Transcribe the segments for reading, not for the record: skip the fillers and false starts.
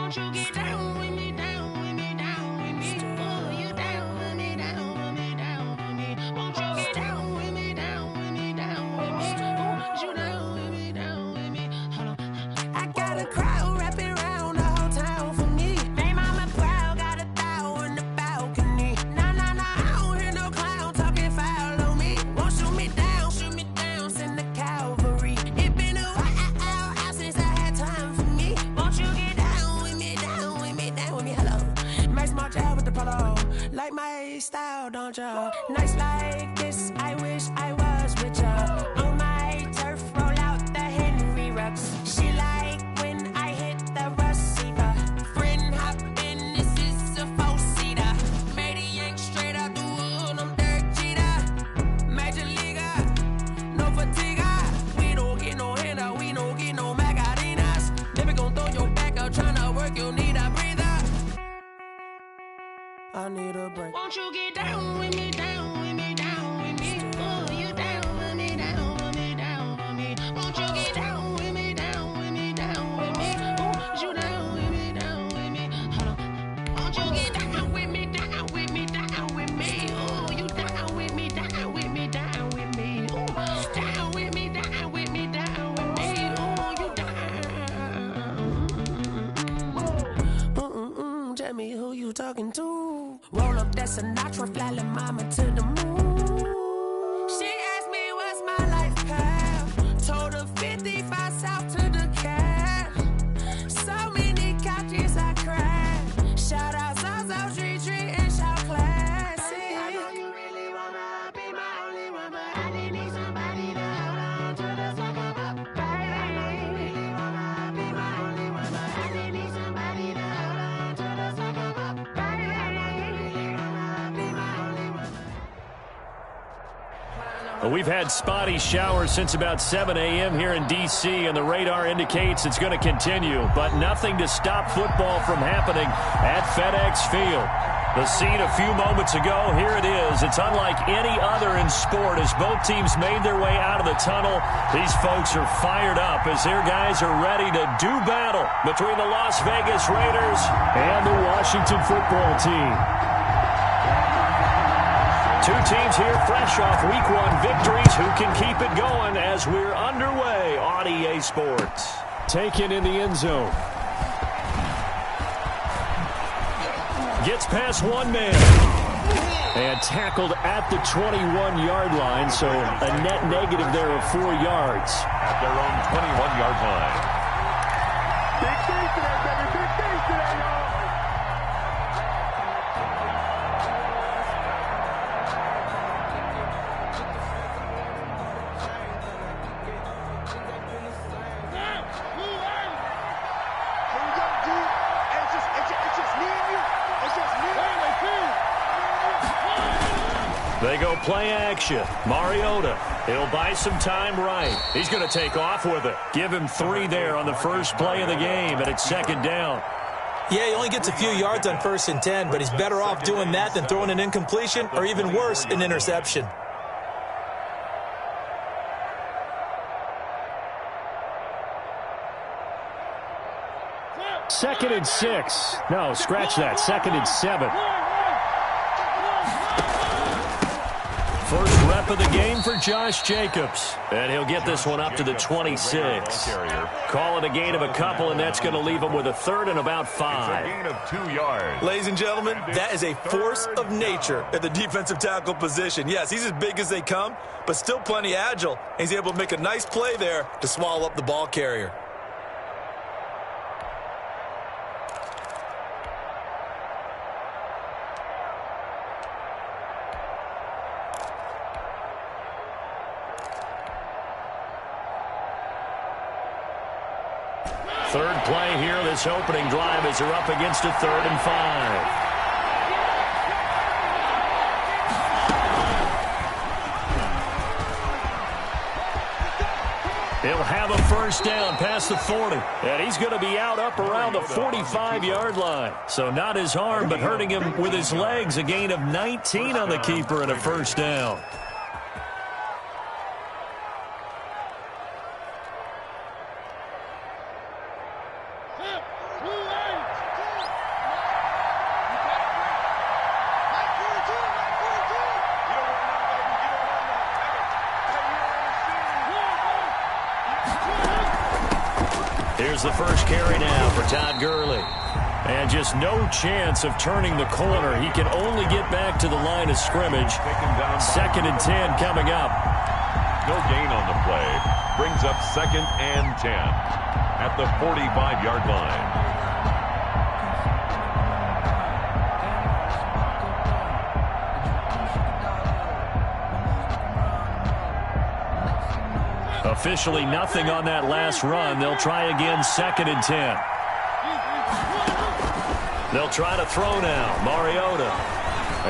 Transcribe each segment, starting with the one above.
Won't you get down with me, down with me, down with me? Oh, you down with me, down with me, down with me. Won't you get down with me, down with me, down with me? Oh, you down with me, down with me? Hold on. I got a crowd wrapping around the whole town for me. They mama proud, got a thou in the balcony. Nah, nah, nah, I don't hear no clown talking foul on me. Won't shoot me down, send the cavalry. It been a while since I had time for me. Won't you get down with me, down with me, down with me? Hello. Max March out with the polo. Like my style, don't ya? Nights like this, I wish I was with ya. On my turf, roll out the Henry Rux. She like when I hit the receiver. Friend hop in, this is a four-seater. Made a yank straight out the wood, I'm Derek Jeter. Major leaguer, no fatigue. We don't get no handout, we don't get no Macarinas. Never gon' throw your back out, tryna work, you need a breather. I need a break. Won't you get down with me, down with me, down with me? Oh, you down with me, down with me, down with me? Won't you get down with me, down with me, down with me? Oh, you down with me, down with me? Hold on. Won't you get down with me, down with me, down with me? Oh, you down with me, down with me, down with me? Oh, down with me, down with me, down with me? Oh, you down. Tell me who you talking to. Roll up that Sinatra, fly la mama to the moon. She asked me what's my life path. Told her 55 south to the cat. So many couches I crashed. Shout out South Street and shout classic. I know you really wanna be my only one, but I didn't need somebody to hold on to the sucker up. Baby, I know you really wanna be my only one, but I didn't need somebody to hold on to the sucker up. Baby, I know you really wanna be my only one. Well, we've had spotty showers since about 7 a.m. here in D.C., and the radar indicates it's going to continue, but nothing to stop football from happening at FedEx Field. The scene a few moments ago, here it is. It's unlike any other in sport as both teams made their way out of the tunnel. These folks are fired up as their guys are ready to do battle between the Las Vegas Raiders and the Washington football team. Two teams here fresh off Week 1 victories. Who can keep it going as we're underway on EA Sports? Taken in the end zone. Gets past one man. And tackled at the 21-yard line, so a net negative there of 4 yards. At their own 21-yard line. Big things today, baby. Big things today, y'all. They go play action. Mariota, he'll buy some time right. He's going to take off with it. Give him 3 there on the first play of the game, and it's second down. Yeah, he only gets a few yards on 1st and 10, but he's better off doing that than throwing an incompletion or even worse, an interception. Second and 6. No, scratch that. Second and 7. First rep of the game for Josh Jacobs. And he'll get this one up to the 26. Call it a gain of a couple, and that's going to leave him with a third and about 5. It's a gain of 2 yards. Ladies and gentlemen, that is a force of nature at the defensive tackle position. Yes, he's as big as they come, but still plenty agile. He's able to make a nice play there to swallow up the ball carrier. Third play here, this opening drive as they're up against a 3rd and 5. He'll have a first down past the 40. And he's going to be out up around the 45-yard line. So not his arm, but hurting him with his legs. A gain of 19 on the keeper and a first down. Here's the first carry now for Todd Gurley. And just no chance of turning the corner. He can only get back to the line of scrimmage. 2nd and 10 coming up. No gain on the play. Brings up 2nd and 10 at the 45-yard line. Officially nothing on that last run. They'll try again, 2nd and 10. They'll try to throw now. Mariota.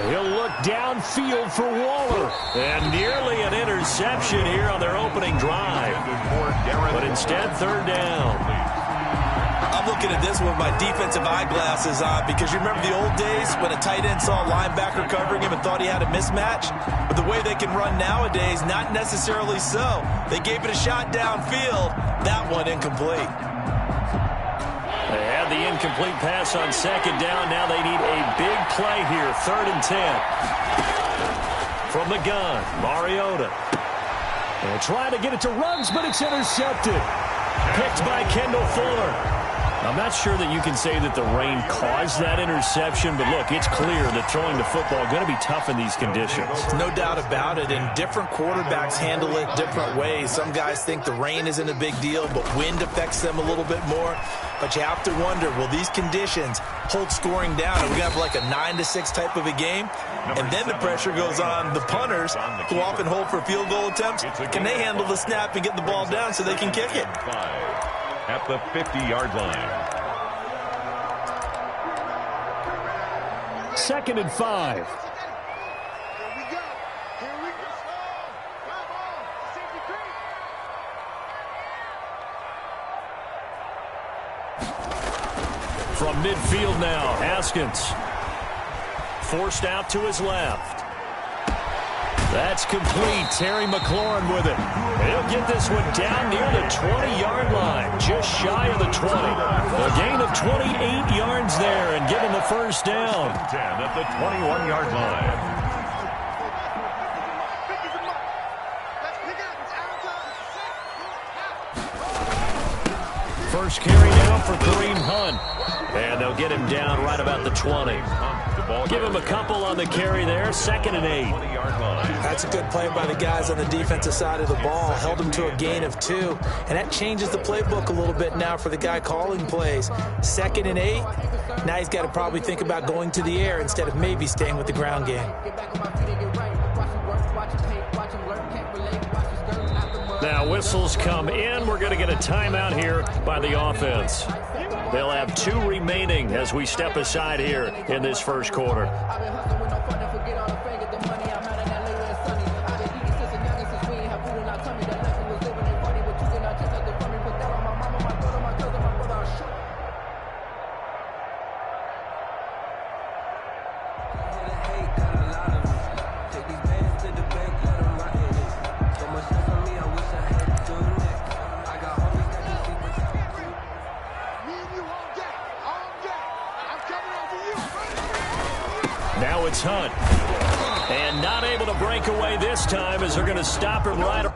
He'll look downfield for Waller. And nearly an interception here on their opening drive. But instead, 3rd down. I'm looking at this one with my defensive eyeglasses on because you remember the old days when a tight end saw a linebacker covering him and thought he had a mismatch? But the way they can run nowadays, not necessarily so. They gave it a shot downfield. That one incomplete. They had the incomplete pass on 2nd down. Now they need a big play here. 3rd and 10. From the gun, Mariota. They'll try to get it to Ruggs, but it's intercepted. Picked by Kendall Fuller. I'm not sure that you can say that the rain caused that interception, but look, it's clear that throwing the football is going to be tough in these conditions. No doubt about it, and different quarterbacks handle it different ways. Some guys think the rain isn't a big deal, but wind affects them a little bit more. But you have to wonder, will these conditions hold scoring down? Are we going to have like a 9-6 type of a game? And then the pressure goes on the punters who often hold for field goal attempts. Can they handle the snap and get the ball down so they can kick it? At the 50-yard line. 2nd and 5. Here we go. Here we go. Come on. Safety creek. From midfield now, Haskins. Forced out to his left. That's complete. Terry McLaurin with it. He'll get this one down near the 20-yard line, just shy of the 20. A gain of 28 yards there and give him the first down. 10 at the 21-yard line. First carry down for Kareem Hunt. And they'll get him down right about the 20. Give him a couple on the carry there. 2nd and 8. That's a good play by the guys on the defensive side of the ball. Held him to a gain of 2. And that changes the playbook a little bit now for the guy calling plays. 2nd and 8. Now he's got to probably think about going to the air instead of maybe staying with the ground game. Now whistles come in. We're going to get a timeout here by the offense. They'll have 2 remaining as we step aside here in this first quarter. Now it's Hunt. And not able to break away this time as they're going to stop him right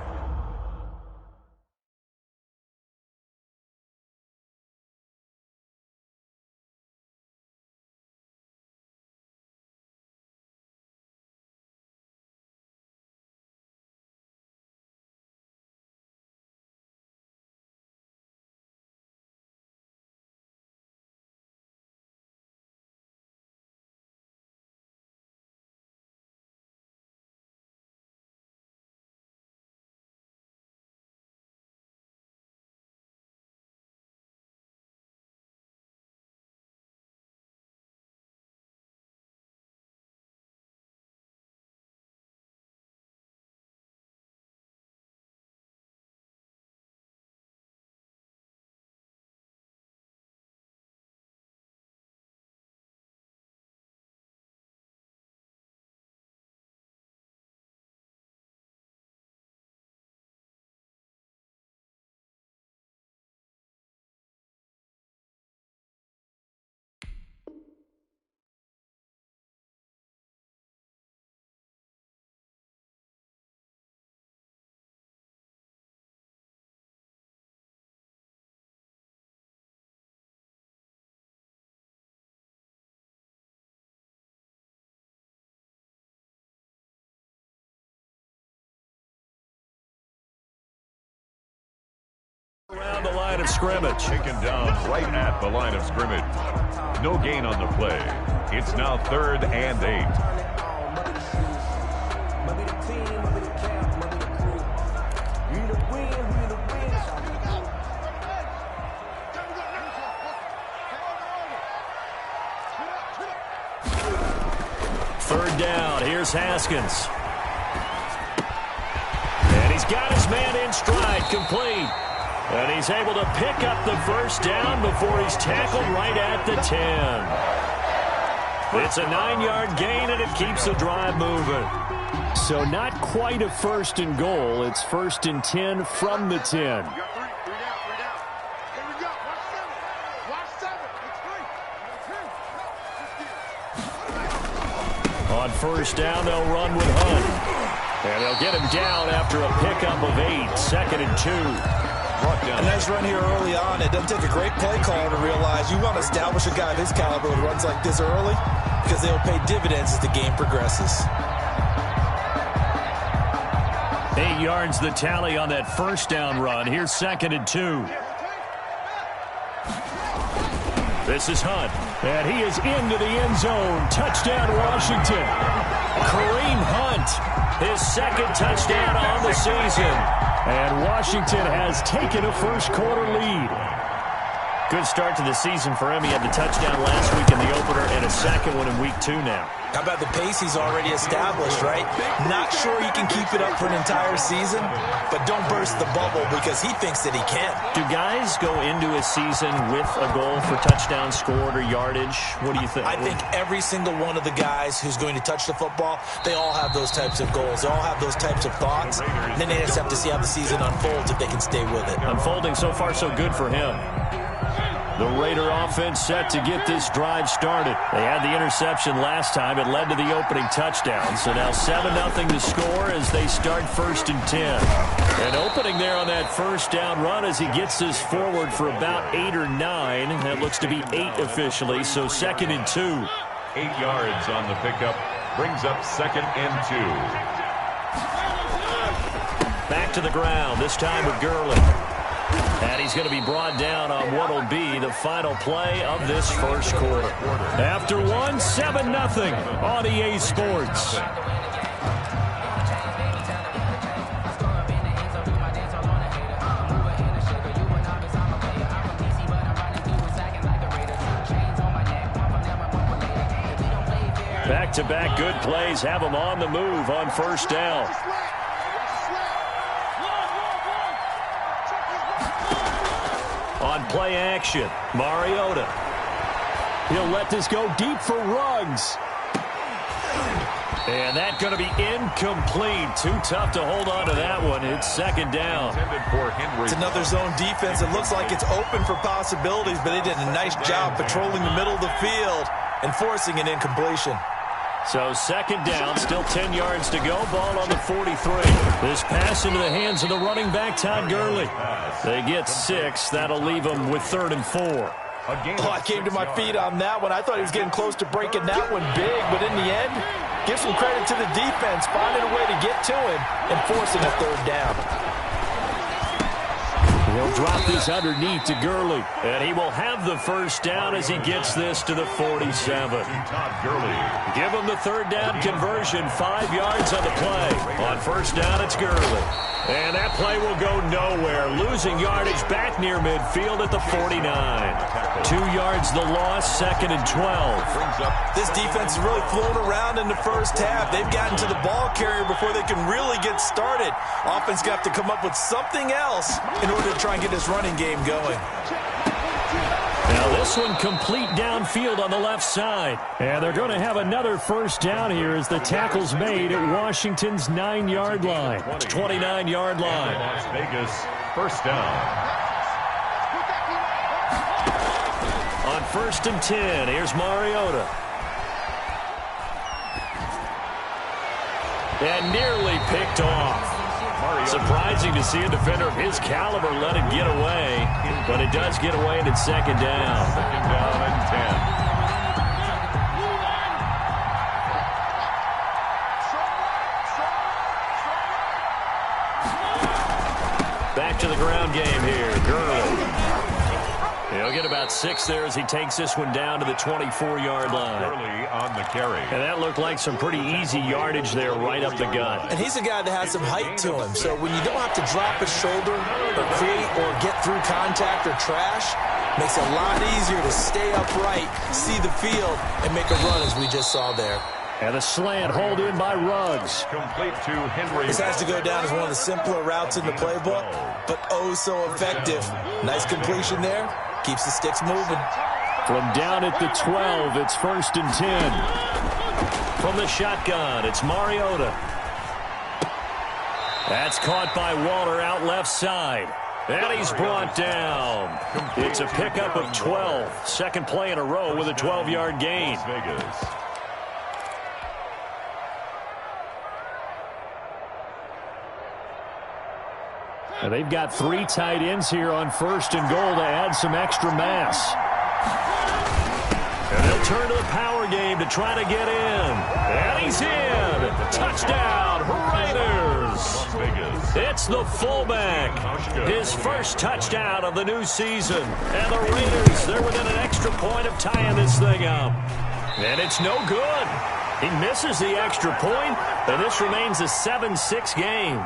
Around the line of scrimmage. Taken down right at the line of scrimmage. No gain on the play. It's now 3rd and 8. Third down. Here's Haskins. And he's got his man in stride, complete. And he's able to pick up the first down before he's tackled right at the 10. It's a 9-yard gain, and it keeps the drive moving. So not quite a 1st and goal. It's 1st and 10 from the 10. You got three down. Here we go. Watch 7. It's 3. On first down, they'll run with Hunt. And they'll get him down after a pickup of 8. 2nd and 2. A nice run here early on. It doesn't take a great play caller to realize you want to establish a guy of his caliber who runs like this early because they'll pay dividends as the game progresses. 8 yards the tally on that first down run. Here's 2nd and 2. This is Hunt, and he is into the end zone. Touchdown, Washington. Kareem Hunt, his 2nd touchdown on the season. And Washington has taken a first-quarter lead. Good start to the season for him. He had the touchdown last week in the opener and a second one in week 2 now. How about the pace he's already established, right? Not sure he can keep it up for an entire season, but don't burst the bubble because he thinks that he can. Do guys go into a season with a goal for touchdowns scored or yardage? What do you think? I think every single one of the guys who's going to touch the football, they all have those types of goals. They all have those types of thoughts. And then they just have to see how the season unfolds if they can stay with it. Unfolding so far so good for him. The Raider offense set to get this drive started. They had the interception last time. It led to the opening touchdown. So now 7-0 to score as they start 1st and 10. And opening there on that first down run as he gets this forward for about 8 or 9. That looks to be 8 officially, so 2nd and 2. 8 yards on the pickup. Brings up 2nd and 2. Back to the ground, this time with Gurley. And he's going to be brought down on what will be the final play of this first quarter. After one, 7-0 on EA Sports. Back-to-back good plays have them on the move on first down. On play action, Mariota. He'll let this go deep for Ruggs. And that's going to be incomplete. Too tough to hold on to that one. It's 2nd down. It's another zone defense. It looks like it's open for possibilities, but they did a nice job patrolling the middle of the field and forcing an incompletion. So 2nd down, still 10 yards to go. Ball on the 43. This pass into the hands of the running back, Todd Gurley. They get 6. That'll leave them with 3rd and 4. Oh, I came to my feet on that one. I thought he was getting close to breaking that one big, but in the end, give some credit to the defense, finding a way to get to him and forcing a 3rd down. He'll drop this underneath to Gurley, and he will have the first down as he gets this to the 47. Give him the 3rd down conversion, 5 yards on the play. On first down, it's Gurley. And that play will go nowhere, losing yardage back near midfield at the 49. 2 yards the loss, 2nd and 12. This defense is really flown around in the first half. They've gotten to the ball carrier before they can really get started. Offense got to come up with something else in order to try and get this running game going. Now this one complete downfield on the left side. And they're going to have another first down here as the tackle's made at Washington's 9-yard line. 29-yard line. Las Vegas, first down. On 1st and 10, here's Mariota. And nearly picked off. Surprising to see a defender of his caliber let it get away, but it does get away and it's 2nd down. 2nd down and 10. Back to the ground game here. Gurley. He'll get about 6 there as he takes this one down to the 24-yard line. Early on the carry. And that looked like some pretty easy yardage there right up the gut. And he's a guy that has some height to him. So when you don't have to drop his shoulder or create or get through contact or trash, makes it a lot easier to stay upright, see the field, and make a run as we just saw there. And a slant hold in by Ruggs. Complete to Henry. This has to go down as one of the simpler routes in the playbook, but oh so effective. Nice completion there. Keeps the sticks moving. From down at the 12, it's 1st and 10. From the shotgun, it's Mariota. That's caught by Waller out left side. And he's brought down. It's a pickup of 12. Second play in a row with a 12-yard gain. Las Vegas. And they've got 3 tight ends here on 1st and goal to add some extra mass. And they'll turn to the power game to try to get in. And he's in. Touchdown, Raiders. It's the fullback. His first touchdown of the new season. And the Raiders, they're within an extra point of tying this thing up. And it's no good. He misses the extra point, and this remains a 7-6 game.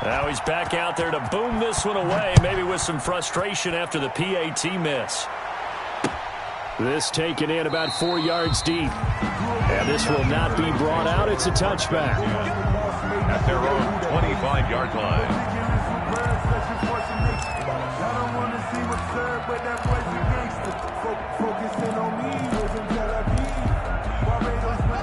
Now he's back out there to boom this one away, maybe with some frustration after the PAT miss. This taken in about 4 yards deep. And this will not be brought out. It's a touchback. At their own 25-yard line.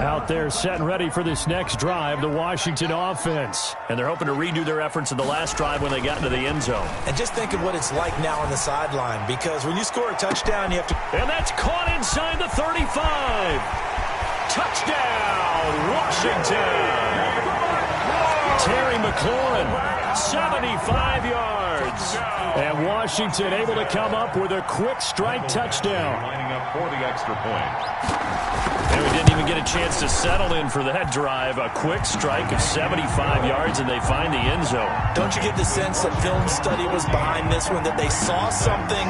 Out there set and ready for this next drive, the Washington offense. And they're hoping to redo their efforts in the last drive when they got into the end zone. And just think of what it's like now on the sideline, because when you score a touchdown, you have to... And that's caught inside the 35. Touchdown, Washington. Terry McLaurin, 75 yards. And Washington able to come up with a quick strike touchdown. Lining up for the extra point. And we didn't even get a chance to settle in for that drive. A quick strike of 75 yards, and they find the end zone. Don't you get the sense that film study was behind this one, that they saw something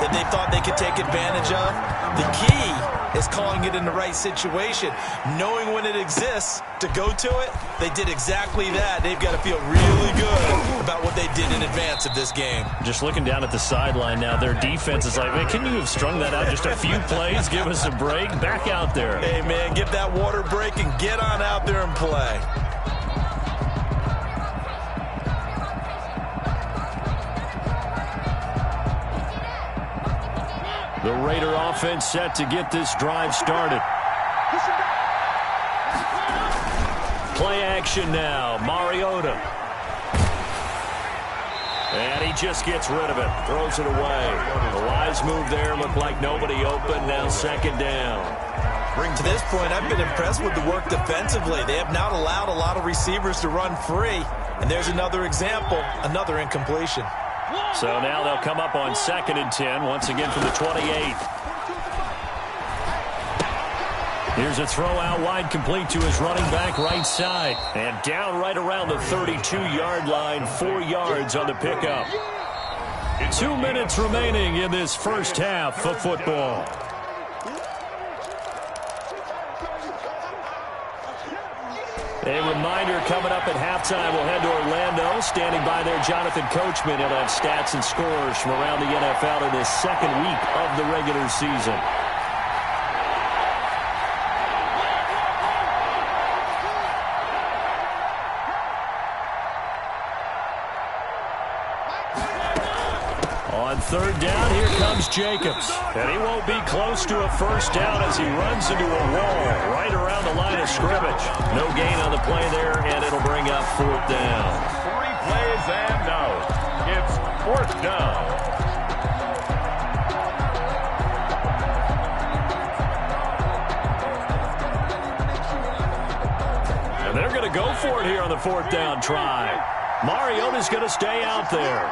that they thought they could take advantage of? The key is calling it in the right situation, knowing when it exists to go to it. They did exactly that. They've got to feel really good about what they did in advance of this game. Just looking down at the sideline now, their defense is like, man, can you have strung that out just a few plays? Give us a break. Back out there. Hey, man, give that water break and get on out there and play. The Raider offense set to get this drive started. Play action now. Mariota. And he just gets rid of it. Throws it away. The wise move there. Looked like nobody open. Now 2nd down. To this point, I've been impressed with the work defensively. They have not allowed a lot of receivers to run free. And there's another example, another incompletion. So now they'll come up on 2nd and 10, once again from the 28. Here's a throw out wide, complete to his running back right side. And down right around the 32-yard line, 4 yards on the pickup. 2 minutes remaining in this first half of football. A reminder coming up at halftime, we'll head to Orlando. Standing by there, Jonathan Coachman. He'll have stats and scores from around the NFL in this 2nd week of the regular season. On 3rd down, here comes Jacobs. And he won't be close to a first down as he runs into a wall right around the line of scrimmage. No gain on the play there, and it'll bring up 4th down. 3 plays and no. It's 4th down. And they're going to go for it here on the 4th down try. Mariota's going to stay out there.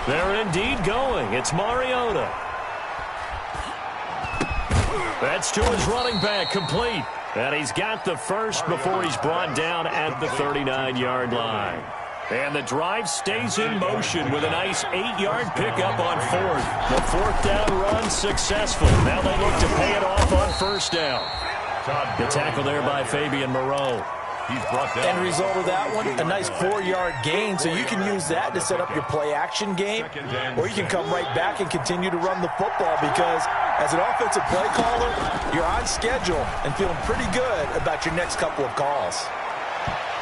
They're indeed going. It's Mariota. That's to his running back, complete. And he's got the first before he's brought down at the 39-yard line. And the drive stays in motion with a nice 8-yard pickup on fourth. The fourth down run successful. Now they look to pay it off on first down. The tackle there by Fabian Moreau. End result of that one, a nice 4-yard gain, so you can use that to set up your play-action game, or you can come right back and continue to run the football because as an offensive play caller, you're on schedule and feeling pretty good about your next couple of calls.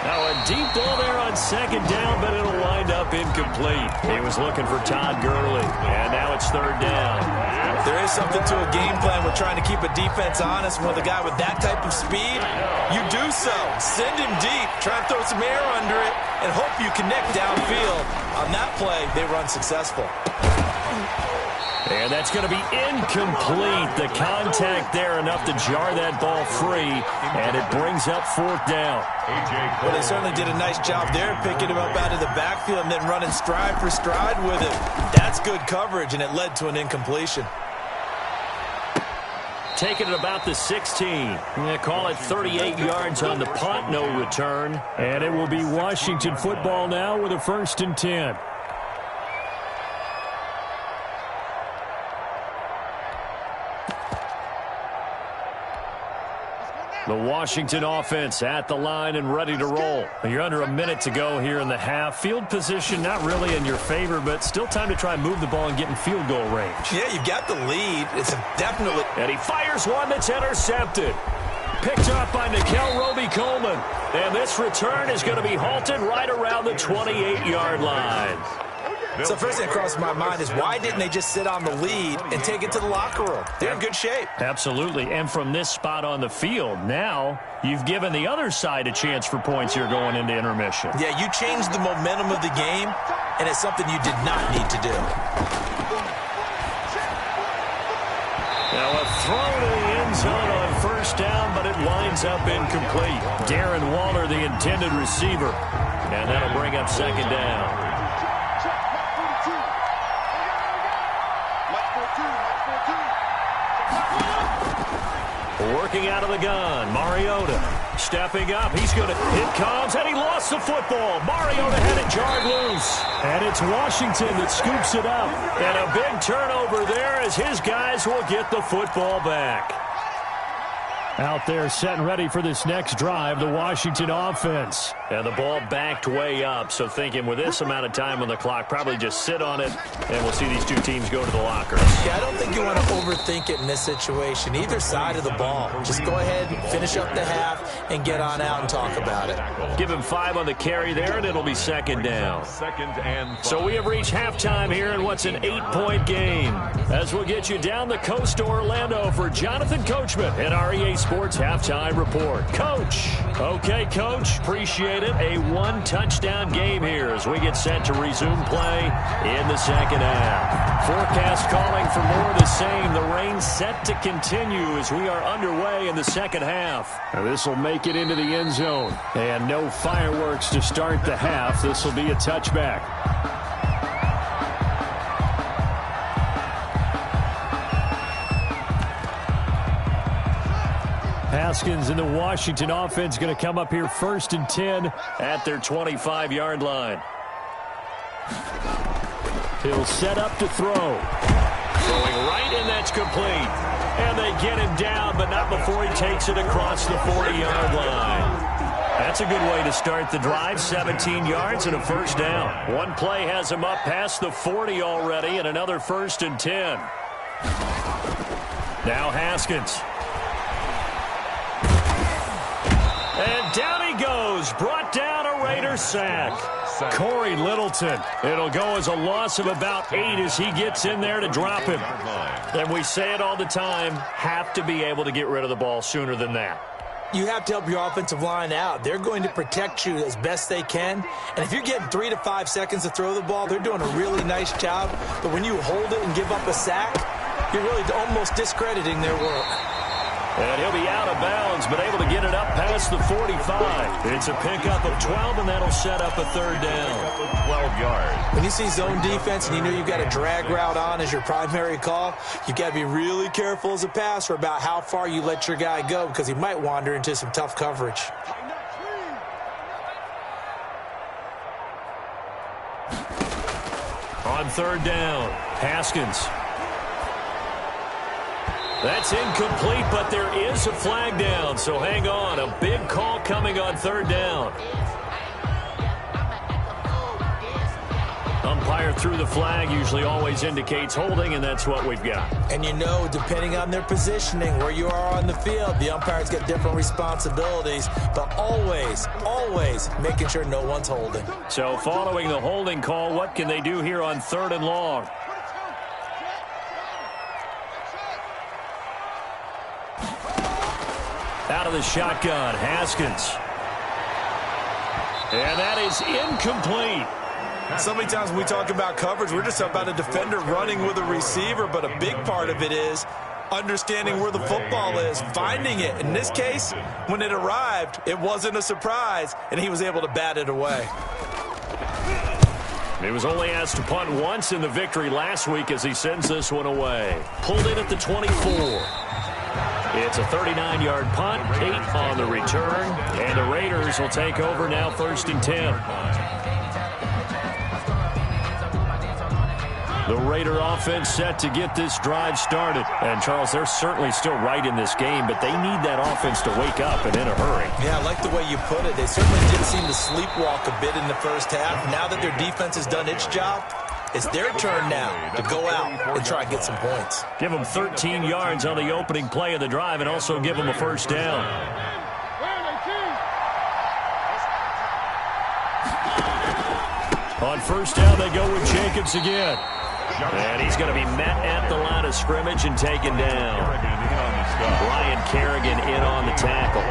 Now a deep ball there on second down, but it'll wind up incomplete. He was looking for Todd Gurley, and now it's third down. There is something to a game plan with trying to keep a defense honest. With a guy with that type of speed, you do so. Send him deep, try and throw some air under it, and hope you connect downfield. On that play, they were unsuccessful. And that's going to be incomplete. The contact there enough to jar that ball free, and it brings up fourth down. Well, they certainly did a nice job there, picking him up out of the backfield and then running stride for stride with it. That's good coverage, and it led to an incompletion. Taking it about the 16. They call it 38 yards on the punt, no return. And it will be Washington football now with a 1st and 10. The Washington offense at the line and ready to roll. You're under a minute to go here in the half. Field position not really in your favor, but still time to try and move the ball and get in field goal range. Yeah, you've got the lead. It's definitely... And he fires one that's intercepted. Picked up by Nickel Roby-Coleman. And this return is going to be halted right around the 28-yard line. So first thing that crosses my mind is why didn't they just sit on the lead and take it to the locker room? They're in good shape. Absolutely. And from this spot on the field, now you've given the other side a chance for points here going into intermission. Yeah, you changed the momentum of the game, and it's something you did not need to do. Now a throw to the end zone on first down, but it winds up incomplete. Darren Waller, the intended receiver. And that'll bring up second down. Working out of the gun, Mariota stepping up. He's going to, it comes, and he lost the football. Mariota had it jarred loose. And it's Washington that scoops it up. And a big turnover there as his guys will get the football back. Out there setting ready for this next drive, the Washington offense. And the ball backed way up, so thinking with this amount of time on the clock, probably just sit on it, and we'll see these two teams go to the lockers. Yeah, I don't think you want to overthink it in this situation. Either side of the ball. Just go ahead, finish up the half, and get on out and talk about it. Give him 5 on the carry there, and it'll be second down. So we have reached halftime here in what's an 8-point game. As we'll get you down the coast to Orlando for Jonathan Coachman at our EA Sports Halftime Report. Coach. Okay, Coach. Appreciate it. A 1-touchdown game here as we get set to resume play in the second half. Forecast calling for more of the same. The rain set to continue as we are underway in the second half. This will make it into the end zone. And no fireworks to start the half. This will be a touchback. Haskins and the Washington offense going to come up here 1st and 10 at their 25-yard line. He'll set up to throw. Throwing right, and that's complete. And they get him down, but not before he takes it across the 40-yard line. That's a good way to start the drive. 17 yards and a first down. One play has him up past the 40 already, and another 1st and 10. Now Haskins. And down he goes. Brought down a Raider sack. Corey Littleton. It'll go as a loss of about 8 as he gets in there to drop him. And we say it all the time, have to be able to get rid of the ball sooner than that. You have to help your offensive line out. They're going to protect you as best they can. And if you're getting 3 to 5 seconds to throw the ball, they're doing a really nice job. But when you hold it and give up a sack, you're really almost discrediting their work. And he'll be out of bounds, but able to get it up past the 45. It's a pickup of 12, and that'll set up a third down. 12 yards. When you see zone defense and you know you've got a drag route on as your primary call, you've got to be really careful as a passer about how far you let your guy go because he might wander into some tough coverage. On third down, Haskins. That's incomplete, but there is a flag down, so hang on. A big call coming on third down. Umpire threw the flag, usually always indicates holding, and that's what we've got. And you know, depending on their positioning, where you are on the field, the umpire's got different responsibilities, but always, always making sure no one's holding. So following the holding call, what can they do here on third and long? Out of the shotgun, Haskins. And that is incomplete. So many times when we talk about coverage, we're just about a defender running with a receiver, but a big part of it is understanding where the football is, finding it. In this case, when it arrived, it wasn't a surprise, and he was able to bat it away. He was only asked to punt once in the victory last week as he sends this one away. Pulled in at the 24. It's a 39-yard punt, 8 on the return, and the Raiders will take over now 1st and 10. The Raider offense set to get this drive started. And, Charles, they're certainly still right in this game, but they need that offense to wake up and in a hurry. Yeah, I like the way you put it. They certainly did seem to sleepwalk a bit in the first half. Now that their defense has done its job, it's their turn now to go out and try and get some points. Give them 13 yards on the opening play of the drive and also give them a first down. On first down, they go with Jacobs again. And he's going to be met at the line of scrimmage and taken down. Ryan Kerrigan in on the tackle.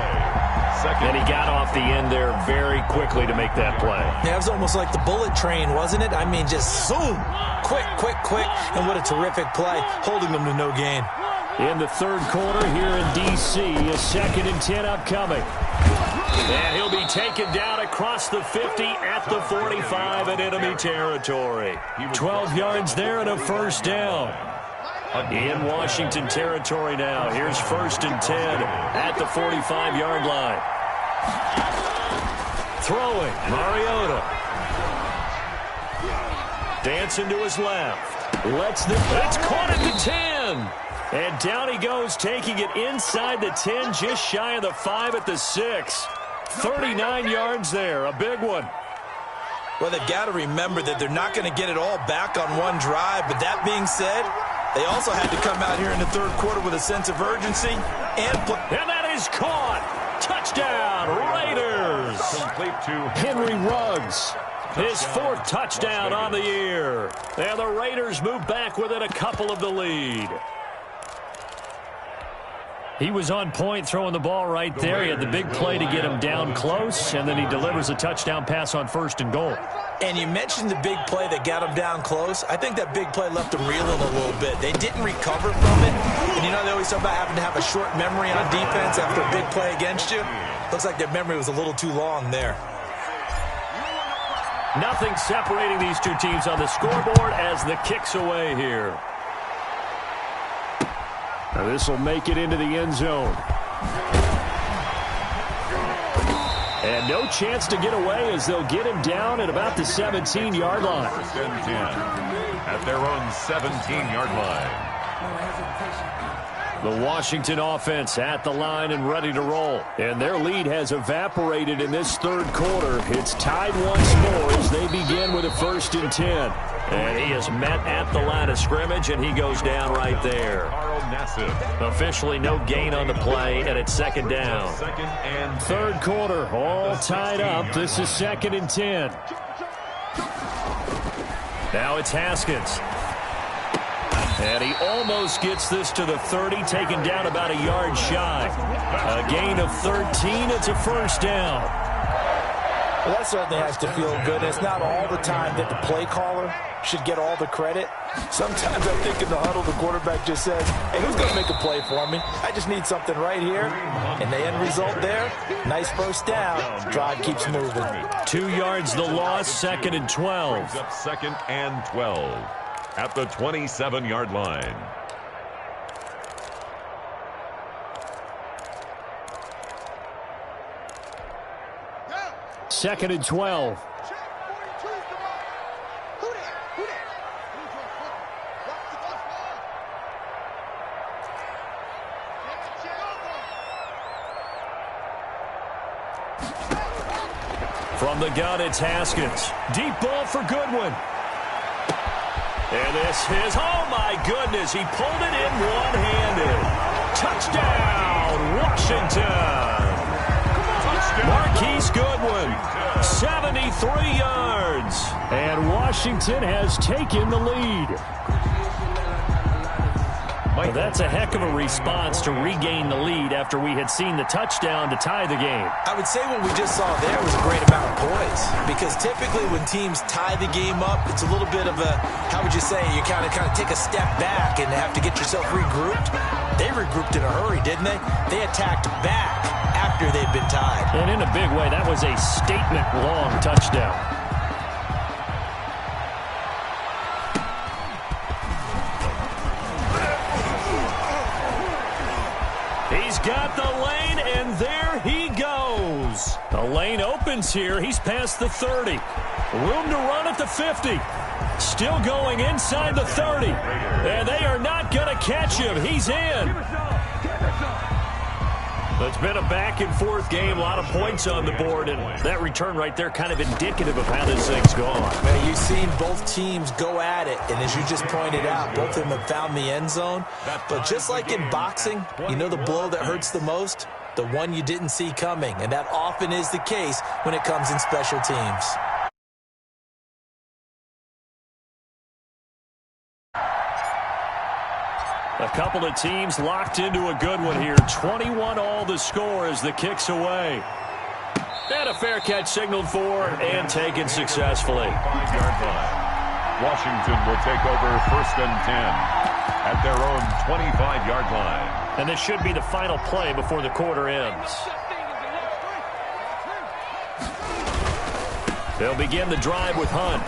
And he got off the end there very quickly to make that play. Yeah, it was almost like the bullet train, wasn't it? I mean, just zoom. Quick, quick, quick. And what a terrific play, holding them to no gain. In the third quarter here in D.C., a 2nd and 10 upcoming. And he'll be taken down across the 50 at the 45 in enemy territory. 12 yards there and a first down. In Washington territory now. Here's 1st and 10 at the 45-yard line. Throwing, Mariota. Dancing to his left. It's caught at the 10. And down he goes, taking it inside the 10, just shy of the 5 at the 6. 39 yards there, a big one. Well, they've got to remember that they're not going to get it all back on one drive. But that being said, they also had to come out here in the third quarter with a sense of urgency. And that is caught. Touchdown, Raiders. Complete to Henry Ruggs. His 4th touchdown on the year. And the Raiders move back within a couple of the lead. He was on point throwing the ball right there. He had the big play to get him down close, and then he delivers a touchdown pass on 1st and goal. And you mentioned the big play that got him down close. I think that big play left him reeling a little bit. They didn't recover from it. And you know they always talk about having to have a short memory on defense after a big play against you. Looks like their memory was a little too long there. Nothing separating these two teams on the scoreboard as the kick's away here. Now this will make it into the end zone. And no chance to get away as they'll get him down at about the 17-yard line. 1st and 10 at their own 17-yard line. The Washington offense at the line and ready to roll. And their lead has evaporated in this third quarter. It's tied once more as they begin with a 1st and 10. And he is met at the line of scrimmage, and he goes down right there. Officially no gain on the play, and it's 2nd down. Third quarter, all tied up. This is 2nd and 10. Now it's Haskins. And he almost gets this to the 30, taken down about a yard shy. A gain of 13, it's a first down. Well, that certainly has to feel good. It's not all the time that the play caller should get all the credit. Sometimes I think in the huddle, the quarterback just says, hey, who's going to make a play for me? I just need something right here. And the end result there, nice first down. Drive keeps moving. 2 yards the loss, 2nd and 12. Brings up 2nd and 12 at the 27-yard line. Second and 12. From the gun, it's Haskins. Deep ball for Goodwin. And this is, oh my goodness, he pulled it in one-handed. Touchdown, Washington. Marquise Goodwin, 73 yards. And Washington has taken the lead. Well, that's a heck of a response to regain the lead after we had seen the touchdown to tie the game. I would say what we just saw there was a great amount of poise, because typically when teams tie the game up, it's a little bit of a, how would you say, you kind of take a step back and have to get yourself regrouped. They regrouped in a hurry, didn't they? They attacked back after they'd been tied. And in a big way, that was a statement-long touchdown. He's got the lane, and there he goes. The lane opens here. He's past the 30. Room to run at the 50. Still going inside the 30. And they are not going to catch him. He's in. It's been a back-and-forth game, a lot of points on the board, and that return right there kind of indicative of how this thing's gone. Man, you've seen both teams go at it, and as you just pointed out, both of them have found the end zone. But just like in boxing, you know the blow that hurts the most? The one you didn't see coming, and that often is the case when it comes in special teams. A couple of teams locked into a good one here. 21 all the score as the kick's away. And a fair catch signaled for and taken successfully. 5-yard line. Washington will take over 1st and 10 at their own 25-yard line. And this should be the final play before the quarter ends. They'll begin the drive with Hunt.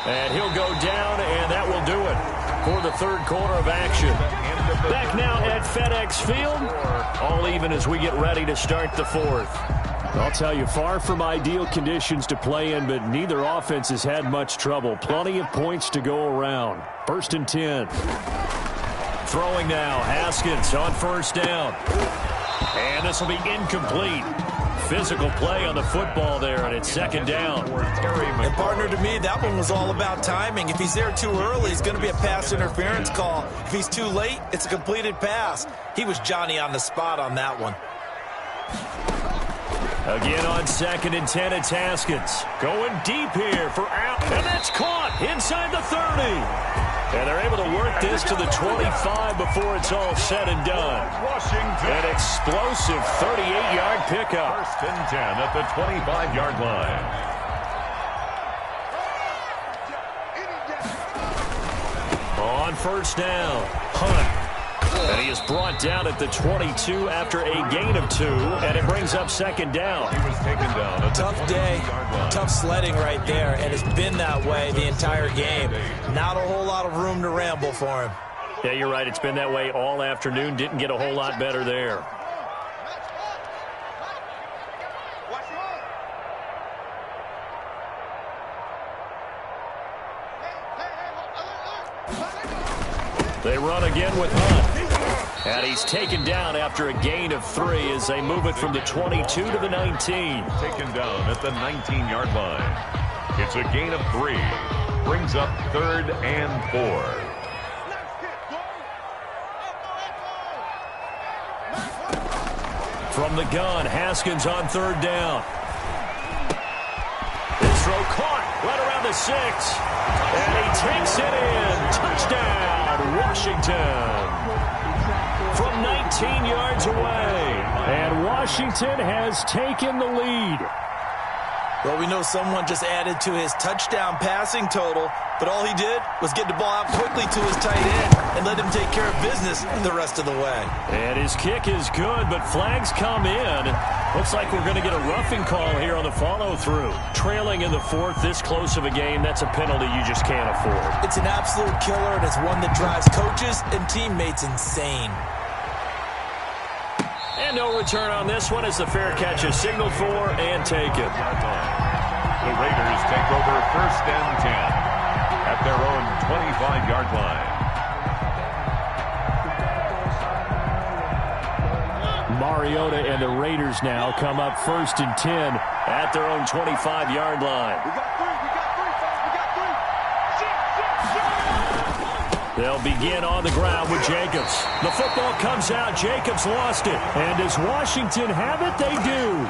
And he'll go down, and that will do it for the third quarter of action. Back now at FedEx Field, all even as we get ready to start the fourth. I'll tell you, far from ideal conditions to play in, but neither offense has had much trouble. Plenty of points to go around. 1st and 10. Throwing now, Haskins on 1st down. And this will be incomplete. Physical play on the football there, and it's 2nd down. And partner, to me, that one was all about timing. If he's there too early, it's going to be a pass interference call. If he's too late, it's a completed pass. He was Johnny on the spot on that one. Again on 2nd and 10, it's Haskins. Going deep here for out, and that's caught inside the 30. And they're able to work this to the 25 before it's all said and done. Washington. An explosive 38-yard pickup. 1st and 10 at the 25-yard line. On 1st down, Hunt. And he is brought down at the 22 after a gain of 2, and it brings up 2nd down. He was taken down at the Tough day, tough sledding right there, and it's been that way the entire game. Not a whole lot of room to ramble for him. Yeah, you're right. It's been that way all afternoon. Didn't get a whole lot better there. They run again with Hunt. And he's taken down after a gain of 3 as they move it from the 22 to the 19. Taken down at the 19-yard line. It's a gain of 3. Brings up 3rd and 4. From the gun, Haskins on 3rd down. This throw caught right around the 6. And he takes it in. Touchdown, Washington. From 19 yards away. And Washington Washington has taken the lead. Well, we know someone just added to his touchdown passing total, but all he did was get the ball out quickly to his tight end and let him take care of business the rest of the way. And his kick is good, but flags come in. Looks like we're going to get a roughing call here on the follow-through. Trailing in the fourth, this close of a game, that's a penalty you just can't afford. It's an absolute killer, and it's one that drives coaches and teammates insane. And no return on this one as the fair catch is signaled for and taken. The Raiders take over 1st and 10 at their own 25-yard line. Mariota and the Raiders now come up 1st and 10 at their own 25-yard line. We got three, fellas. We got three. They'll begin on the ground with Jacobs. The football comes out. Jacobs lost it. And does Washington have it? They do.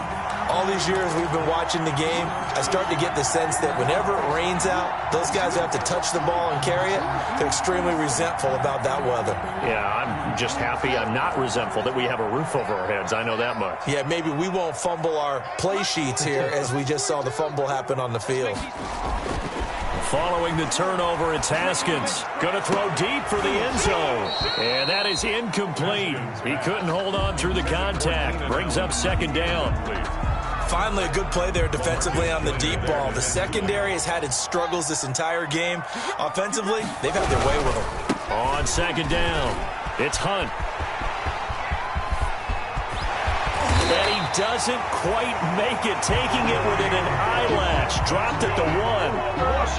All these years we've been watching the game, I start to get the sense that whenever it rains out, those guys who have to touch the ball and carry it, they're extremely resentful about that weather. Yeah, I'm just happy I'm not resentful that we have a roof over our heads. I know that much. Yeah, maybe we won't fumble our play sheets here as we just saw the fumble happen on the field. Following the turnover, it's Haskins. Going to throw deep for the end zone. And that is incomplete. He couldn't hold on through the contact. Brings up 2nd down. Finally, a good play there defensively on the deep ball. The secondary has had its struggles this entire game. Offensively, they've had their way with them. On 2nd down, it's Hunt. And he doesn't quite make it, taking it within an eyelash. Dropped at the 1.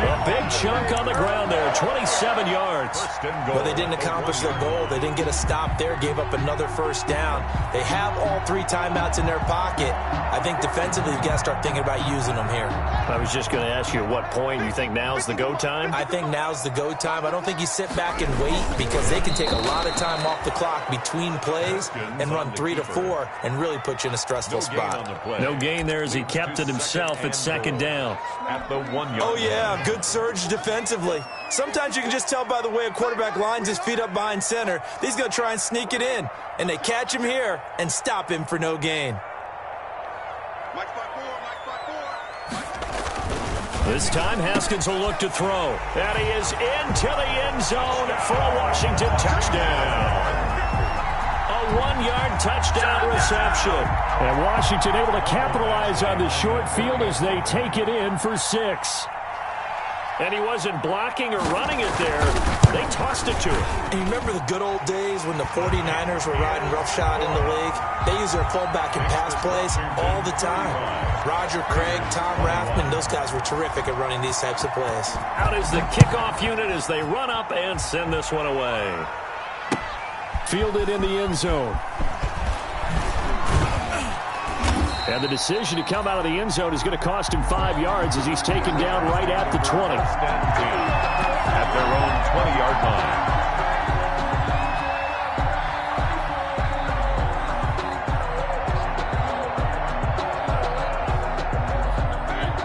A big chunk on the ground there, 27 yards. But they didn't accomplish their goal. They didn't get a stop there, gave up another 1st down. They have all 3 timeouts in their pocket. I think defensively, you've got to start thinking about using them here. I was just going to ask you at what point you think now's the go time? I think now's the go time. I don't think you sit back and wait because they can take a lot of time off the clock between plays and run 3 to 4 and really put you in a stressful spot. No gain there as he kept it himself at 2nd down. At the 1 yard. Oh, yeah, good surge defensively. Sometimes you can just tell by the way a quarterback lines his feet up behind center. He's going to try and sneak it in. And they catch him here and stop him for no gain. This time, Haskins will look to throw. And he is into the end zone for a Washington touchdown. A 1-yard touchdown reception. And Washington able to capitalize on the short field as they take it in for 6. And he wasn't blocking or running it there. They tossed it to him. And you remember the good old days when the 49ers were riding roughshod in the league? They use their fullback in pass plays all the time. Roger Craig, Tom Rathman, those guys were terrific at running these types of plays. Out is the kickoff unit as they run up and send this one away. Fielded in the end zone. And the decision to come out of the end zone is going to cost him 5 yards as he's taken down right at the 20. At their own 20-yard line.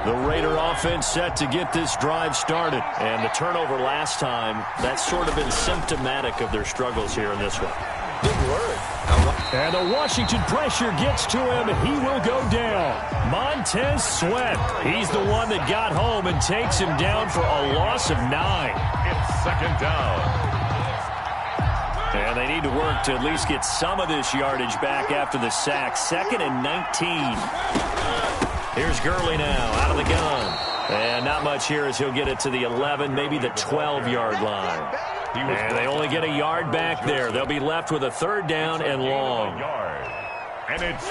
The Raider offense set to get this drive started. And the turnover last time, that's sort of been symptomatic of their struggles here in this one. Big word. And the Washington pressure gets to him. He will go down. Montez Sweat. He's the one that got home and takes him down for a loss of 9. It's 2nd down. And they need to work to at least get some of this yardage back after the sack. 2nd and 19. Here's Gurley now out of the gun. And not much here as he'll get it to the 11, maybe the 12-yard line. And they only get a yard back there. They'll be left with a 3rd down and long. And it's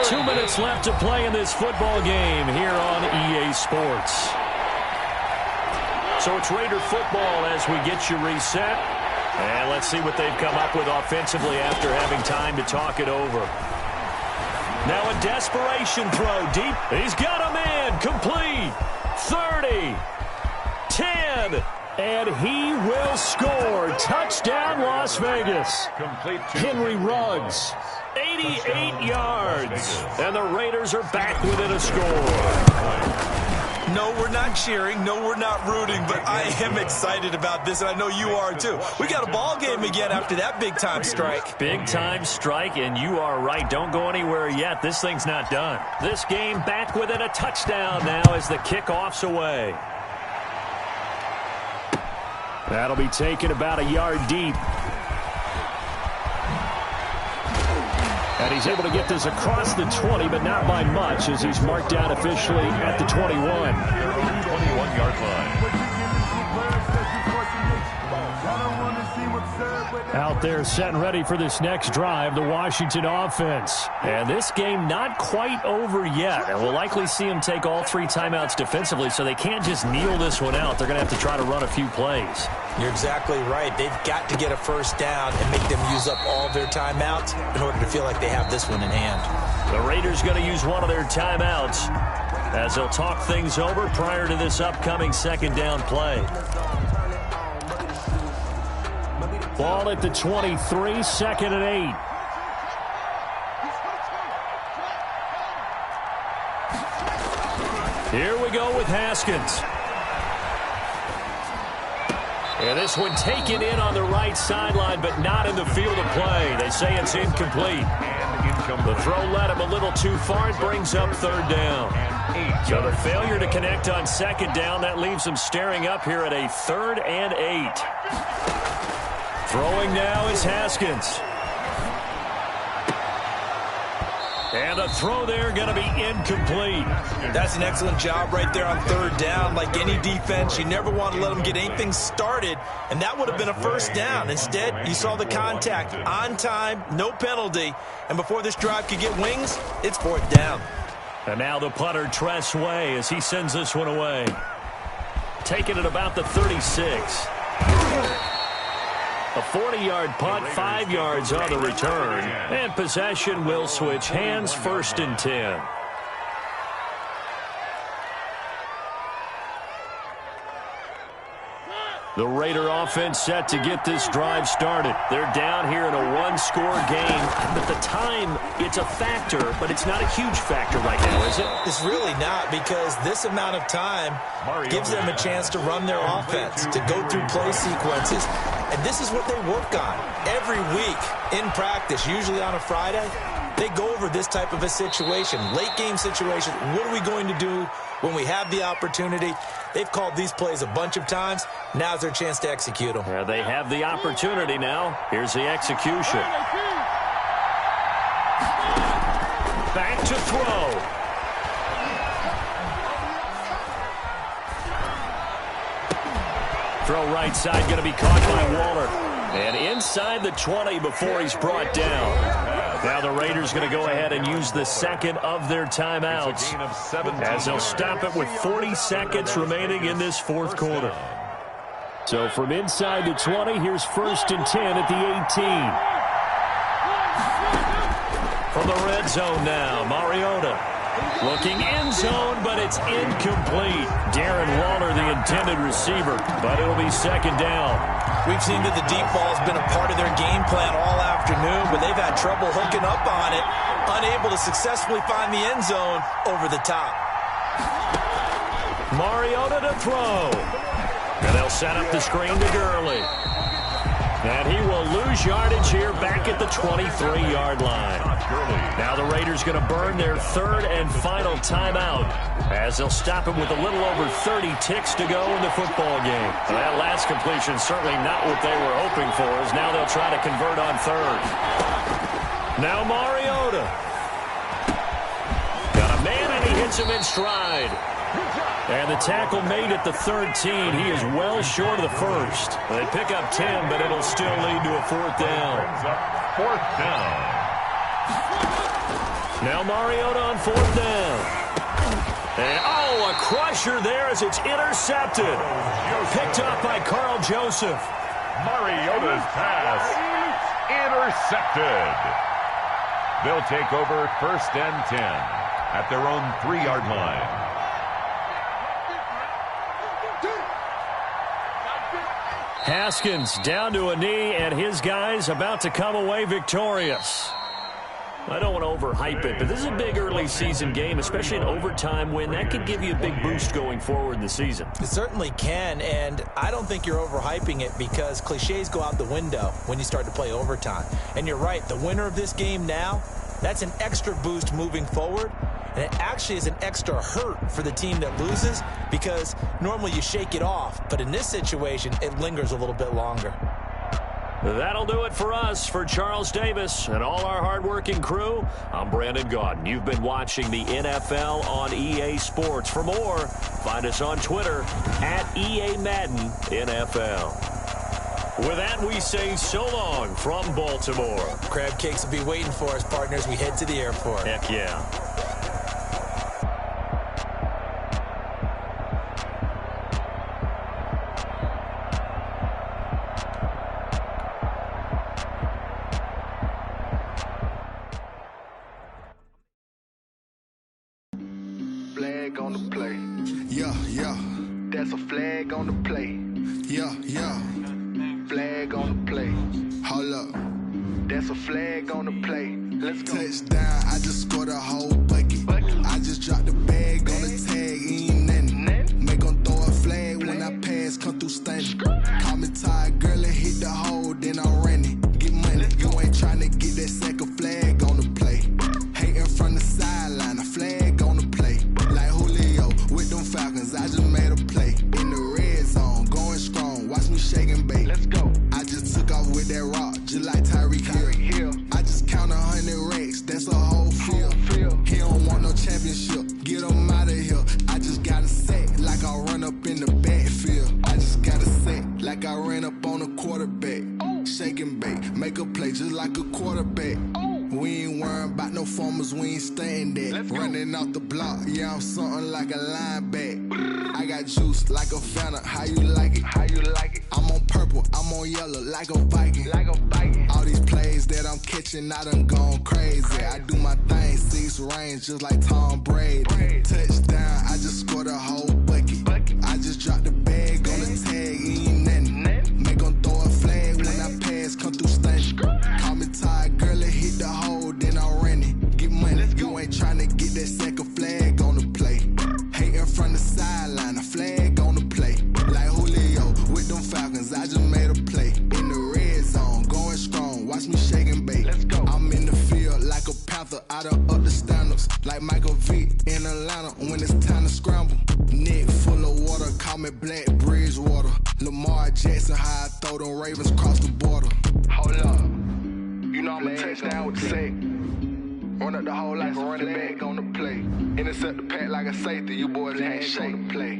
2 minutes left to play in this football game here on EA Sports. So it's Raider football as we get you reset. And let's see what they've come up with offensively after having time to talk it over. Now a desperation throw deep. He's got a man. Complete. 30. 10. And he will score. Touchdown, Las Vegas. Henry Ruggs, 88 yards. And the Raiders are back within a score. No, we're not cheering. No, we're not rooting, but I am excited about this, and I know you are too. We got a ball game again after that big-time strike. Big-time strike, and you are right. Don't go anywhere yet. This thing's not done. This game back within a touchdown now as the kickoff's away. That'll be taken about a yard deep. And he's able to get this across the 20, but not by much, as he's marked down officially at the 21. 21-yard line. Out there set and ready for this next drive, the Washington offense. And this game not quite over yet. And we'll likely see them take all 3 timeouts defensively, so they can't just kneel this one out. They're going to have to try to run a few plays. You're exactly right. They've got to get a first down and make them use up all their timeouts in order to feel like they have this one in hand. The Raiders going to use one of their timeouts as they'll talk things over prior to this upcoming second down play. Ball at the 23, second and 8. Here we go with Haskins. And this one taken in on the right sideline, but not in the field of play. They say it's incomplete. The throw led him a little too far. It brings up third down. So the failure to connect on second down, that leaves them staring up here at a 3rd and 8. Throwing now is Haskins. And the throw there going to be incomplete. That's an excellent job right there on third down. Like any defense, you never want to let them get anything started, and that would have been a first down. Instead, you saw the contact on time, no penalty, and before this drive could get wings, it's 4th down. And now the punter, Tress Way, as he sends this one away. Taking it about the 36. A 40-yard punt, 5 yards on the return. And possession will switch hands, 1st and 10. The Raider offense set to get this drive started. They're down here in a 1-score game. But the time, it's a factor, but it's not a huge factor right now, is it? It's really not, because this amount of time gives them a chance to run their offense, to go through play sequences. And this is what they work on every week in practice, usually on a Friday. They go over this type of a situation, late game situation. What are we going to do when we have the opportunity? They've called these plays a bunch of times. Now's their chance to execute them. Yeah, they have the opportunity now. Here's the execution. Back to throw. Throw right side going to be caught by Waller. And inside the 20 before he's brought down. Now the Raiders going to go ahead and use the second of their timeouts as they'll stop it with 40 seconds remaining in this 4th quarter. So from inside the 20, here's 1st and 10 at the 18. From the red zone now, Mariota looking end zone, but it's incomplete. Darren Waller, the intended receiver, but it'll be 2nd down. We've seen that the deep ball has been a part of their game plan all afternoon, but they've had trouble hooking up on it, unable to successfully find the end zone over the top. Mariota to throw. And they'll set up the screen to Gurley. And he will lose yardage here back at the 23-yard line. Now the Raiders going to burn their 3rd and final timeout as they'll stop it with a little over 30 ticks to go in the football game. Well, that last completion certainly not what they were hoping for, as now they'll try to convert on 3rd. Now Mariota. Got a man and he hits him in stride. And the tackle made at the 13. He is well short of the 1st. They pick up 10, but it'll still lead to a 4th down. 4th down. Now Mariota on 4th down. And, a crusher there as it's intercepted. Picked up by Carl Joseph. Mariota's pass intercepted. They'll take over 1st and 10 at their own 3-yard line. Haskins down to a knee, and his guys about to come away victorious. I don't want to overhype it, but this is a big early season game, especially an overtime win. That could give you a big boost going forward in the season. It certainly can, and I don't think you're overhyping it because cliches go out the window when you start to play overtime. And you're right, the winner of this game now, that's an extra boost moving forward, and it actually is an extra hurt for the team that loses because normally you shake it off, but in this situation, it lingers a little bit longer. That'll do it for us. For Charles Davis and all our hardworking crew, I'm Brandon Gaudin. You've been watching the NFL on EA Sports. For more, find us on Twitter at EA Madden NFL. With that, we say so long from Baltimore. Crab cakes will be waiting for us, partners. We head to the airport. Heck yeah. Flag on the play. Yeah, yeah. That's a flag on the play. Yeah, yeah. Flag on the play. Hold up. That's a flag on the play. Let's go. Touchdown, I just scored a whole bucket. I just dropped the bag on the tag, ain't nothing. Make 'em throw a flag when I pass, come through stunning. Call me tired, girl, and hit the hole, then I'm running. Get money, you ain't tryna get that second flag on the play. Hating from the sideline, a flag on the play. Like Julio with them Falcons, I just made a play. In the red zone, going strong, watch me shake and bake. Let's go. I just took off with that rock, just like Tyreek Hill. I just count 100 racks, that's a whole field. He don't want no championship, get him out of here. I just got a set, like I run up in the backfield. I just got a set, like I ran up on a quarterback. Shake and bake, make a play just like a quarterback. We ain't worrying about no formers, we ain't staying there. Running off the block, yeah, I'm something like a linebacker. I got juice like a Fanta, how you like it? How you like it? I'm on purple, I'm on yellow, like a Viking. Like a Viking. All these plays that I'm catching, I done gone crazy. I do my thing, 6 range, just like Tom Brady. Touchdown, I just scored a whole bucket. I just dropped the bag on the tag, ain't nothing. Make 'em throw a flag when I pass, come through stunning. Call me tired, girl, and hit the hole, then I'm running. Get money, you ain't tryna get that second flag on the play. Hating from the sideline, a flag on the play. Like Julio with them Falcons, I just made a play. In the red zone, going strong, watch me shake and bake. Let's go. I'm in the field like a Panther, I done up the standards. Like Michael Vick in Atlanta when it's time to scramble. Neck full of water, call me Black Bridgewater. Lamar Jackson, how I throw them Ravens cross the border. Hold up. You know I'm a touchdown with the sack. Run up the hole like a running back on the play. Intercept the pack like a safety. You boys ain't shake the play.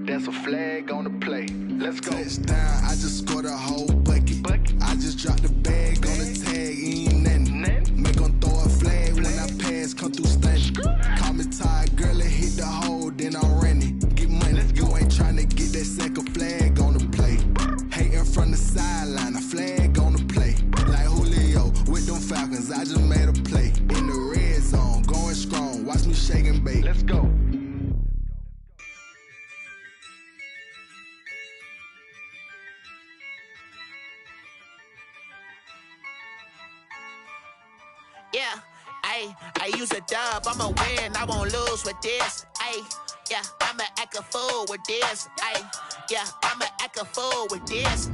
That's a flag on the play. Let's go. Touchdown, I just scored a whole bucket. I just dropped the bag on the tag, ain't nothing. Make 'em throw a flag when I pass, come through stunning. Call me tired, girl, and hit the hole, then I'm running. Get money, you ain't tryna get that second flag on the play. Hating from the sideline, a flag on the play. Like Julio with them Falcons, I just made a play. In the red zone, going strong, watch me shake and bake. Let's go. Yeah, I use a dub, I'ma win, I won't lose with this. Yeah, I'ma act a fool with this. Yeah, I'ma act a fool with this.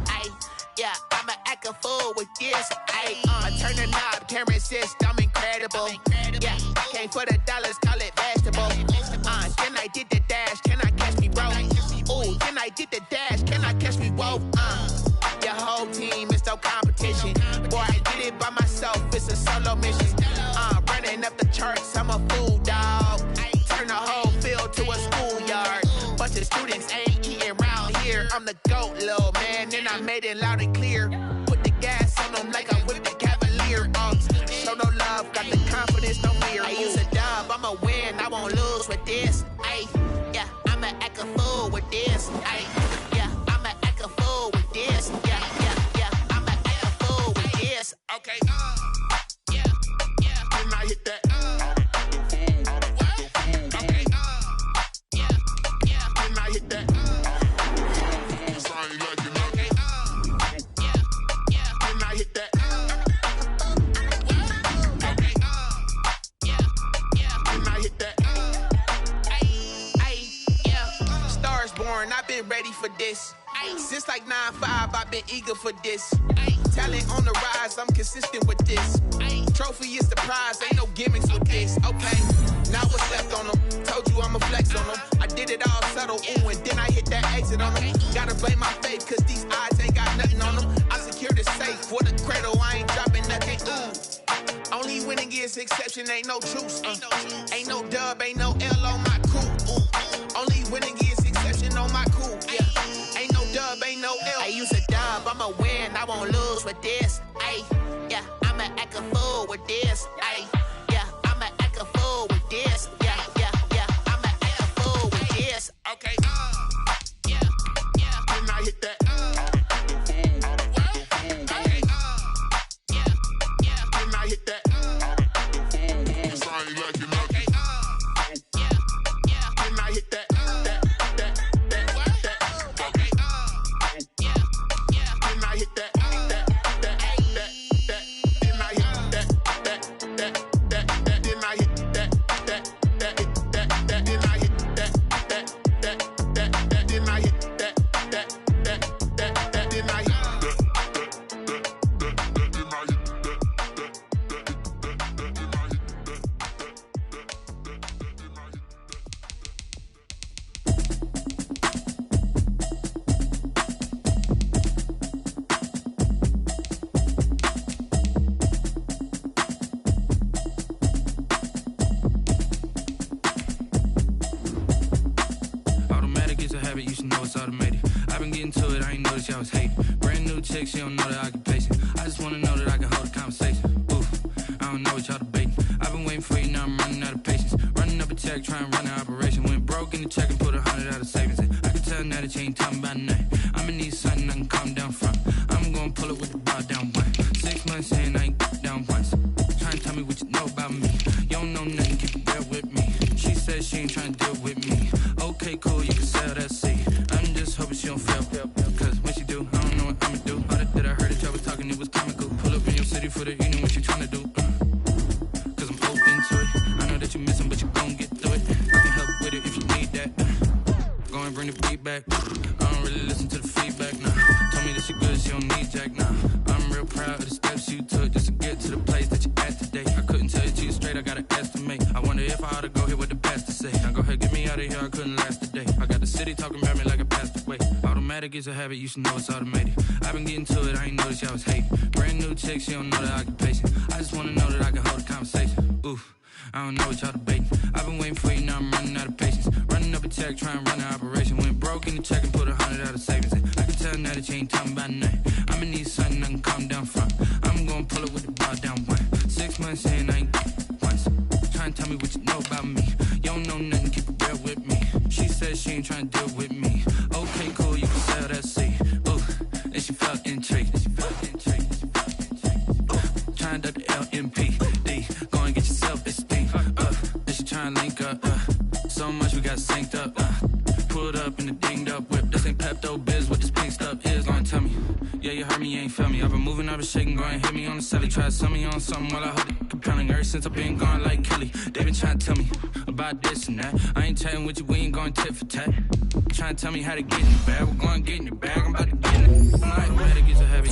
Yeah, I'ma act a fool with this. I turn the knob, can't resist, I'm incredible. Yeah, came for the dollars, call it vegetable. Then I did the dash, can I catch me, bro? Ooh, then I did the dash, can I catch me, whoa? Your whole team is no competition. Boy, I did it by myself, it's a solo mission. Running up the charts, I'm a fool, dog. Turn the whole field to a schoolyard. Bunch of students ain't eating round here. I'm the GOAT, little man, and I made it loud and clear. Put the gas on them like I'm with the Cavalier. Show no love, got the confidence, no fear. I use a dub, I'ma win, I won't lose with this. Yeah, I'ma act a fool with this. Yeah, I'ma act a fool with this. Yeah, I'ma act a fool with this. Okay, yeah, can I hit that? Okay, yeah, can I hit that? Okay, yeah, can I hit that? foreign, I've been ready for this. Since like 9-5, I've been eager for this. Talent on the rise, I'm consistent with this. Trophy is the prize, ain't no gimmicks with this. Okay, now what's left on them? Told you I'ma flex on them. I did it all subtle, ooh, and then I hit that exit on them. Gotta blame my faith, cause these odds ain't got nothing on them. I secured the safe for the cradle, I ain't dropping nothing, ooh. Only winning is exception, ain't no truce. Ain't no dub, ain't no L on my crew. Ooh. Only winning is exception on my crew, yeah. Ain't no dub, ain't no L. I use a dub, I'ma win, I won't lose with this. Ay, yeah, I'ma act a fool with this. Ay, yeah, I'ma act a fool with this. Yeah, yeah, yeah, I'ma act a fool with this. Okay, yeah, yeah. When I hit that, okay, yeah, yeah. When I hit that, sorry, like you know. Okay, yeah, yeah. When I hit that. You should know it's automated. I've been getting to it, I ain't noticed y'all was hating. Brand new chick, she don't know the occupation. I just wanna know that I can hold a conversation. Oof, I don't know what y'all debating. I've been waiting for you, now I'm running out of patience. Running up a check, trying to run an operation. Went broke in the check and put 100 out of savings in. I can tell now that you ain't talking about nothing. I'ma need something I can calm down from. I'm gonna pull it with the bar down one. 6 months in, I ain't down once. Trying to tell me what you know about me. You don't know nothing, keep it real with me. She said she ain't trying to deal with me. Okay, cool, you can sell that seed. I'm just hoping she don't fail. Cause when she do, I don't know what I'ma do. All that I heard that y'all was talking, it was comical. Pull up in your city for the evening, what you tryna do. Cause I'm open to it. I know that you missing, but you gon' get through it. I can help with it if you need that. Go and bring the beat back. I don't really listen to the feedback, nah. Told me that she good, she don't need jack, nah. I'm real proud of the steps you took just to get to the place that you at today. I couldn't tell you to you straight, I gotta estimate. I wonder if I ought to go here with the best to say. Now go ahead, get me out of here, I couldn't last today. I got the city talking about me like I passed away. Automatic is a habit, you should know it's automated. I've been getting to it, I ain't noticed y'all was hating. Brand new chick, she don't know the occupation. I just wanna know that I can hold a conversation. Oof, I don't know what y'all debating. I've been waiting for you, now I'm running out of patience. Running up a check, trying to run an operation. Went broke in the check and put 100 out of savings in. I can tell now that you ain't talking about nothing. I'ma need something I can calm down from. I'm gonna pull it with the bar down one. 6 months in, I ain't once. Trying to tell me what you know about me. You don't know nothing, keep it real with me. She said she ain't trying to deal with me. Okay, cool, you can sell that seed. Ooh, and she felt intrigued. Trying to duck the LMPD. Go and get your self-esteem. And she trying to link up. So much we got synced up. Pulled up in the dinged up whip. This ain't Pepto-Biz, what this pink stuff is. Long tell me. Yeah, you heard me, you ain't feel me. I've been moving, I've been shaking, go and hit me on the celly. Try to sell me on something while I hold it compelling. Ever since I've been gone like Kelly, they been trying to tell me about this and that. I ain't chatting with you, we ain't going tit for tat. Trying to tell me how to get in the bag. We're going to get in the bag, I'm about to get in it. I'm like, man, it gets a heavy.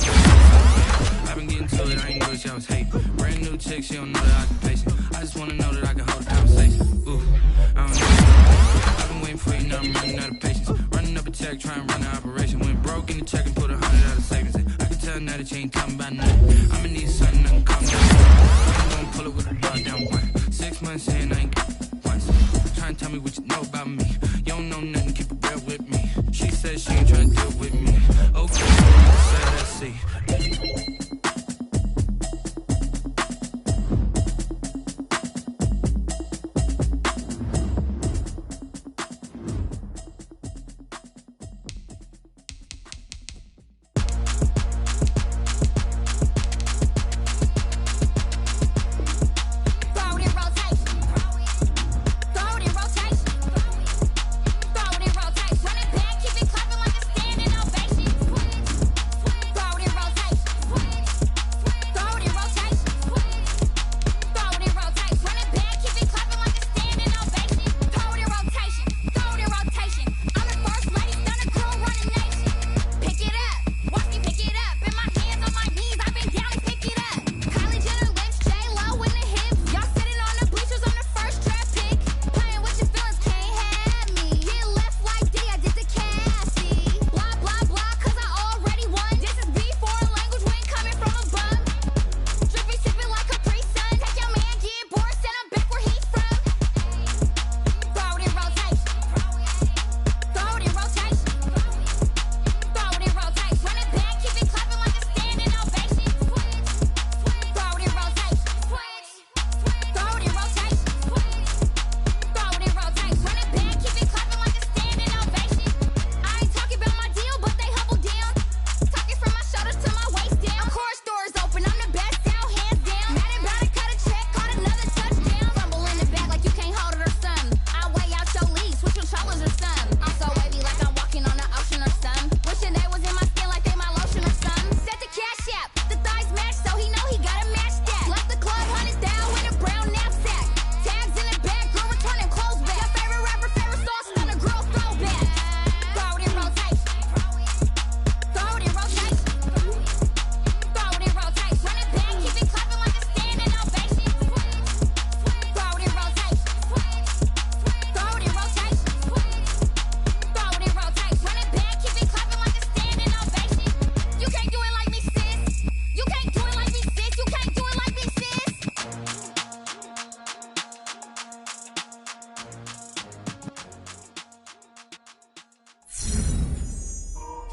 I've been getting to it, I ain't noticed y'all was hating. Brand new chick, she don't know the occupation. I just wanna know that I can hold a conversation. Ooh, I don't know. I've been waiting for you, now I'm running out of patience. Running up a check, trying to run an operation. Went broke in the check and put 100 out of savings in. I can tell now that you ain't talking about nothing. I'ma need something I can calm down. I'm gonna pull it with the bar down one. 6 months in, I ain't once. Trying to tell me what you know about me. You don't know nothing, keep it real with me. She said she ain't trying to deal with me. Okay, so let's see. Throw it in rotation.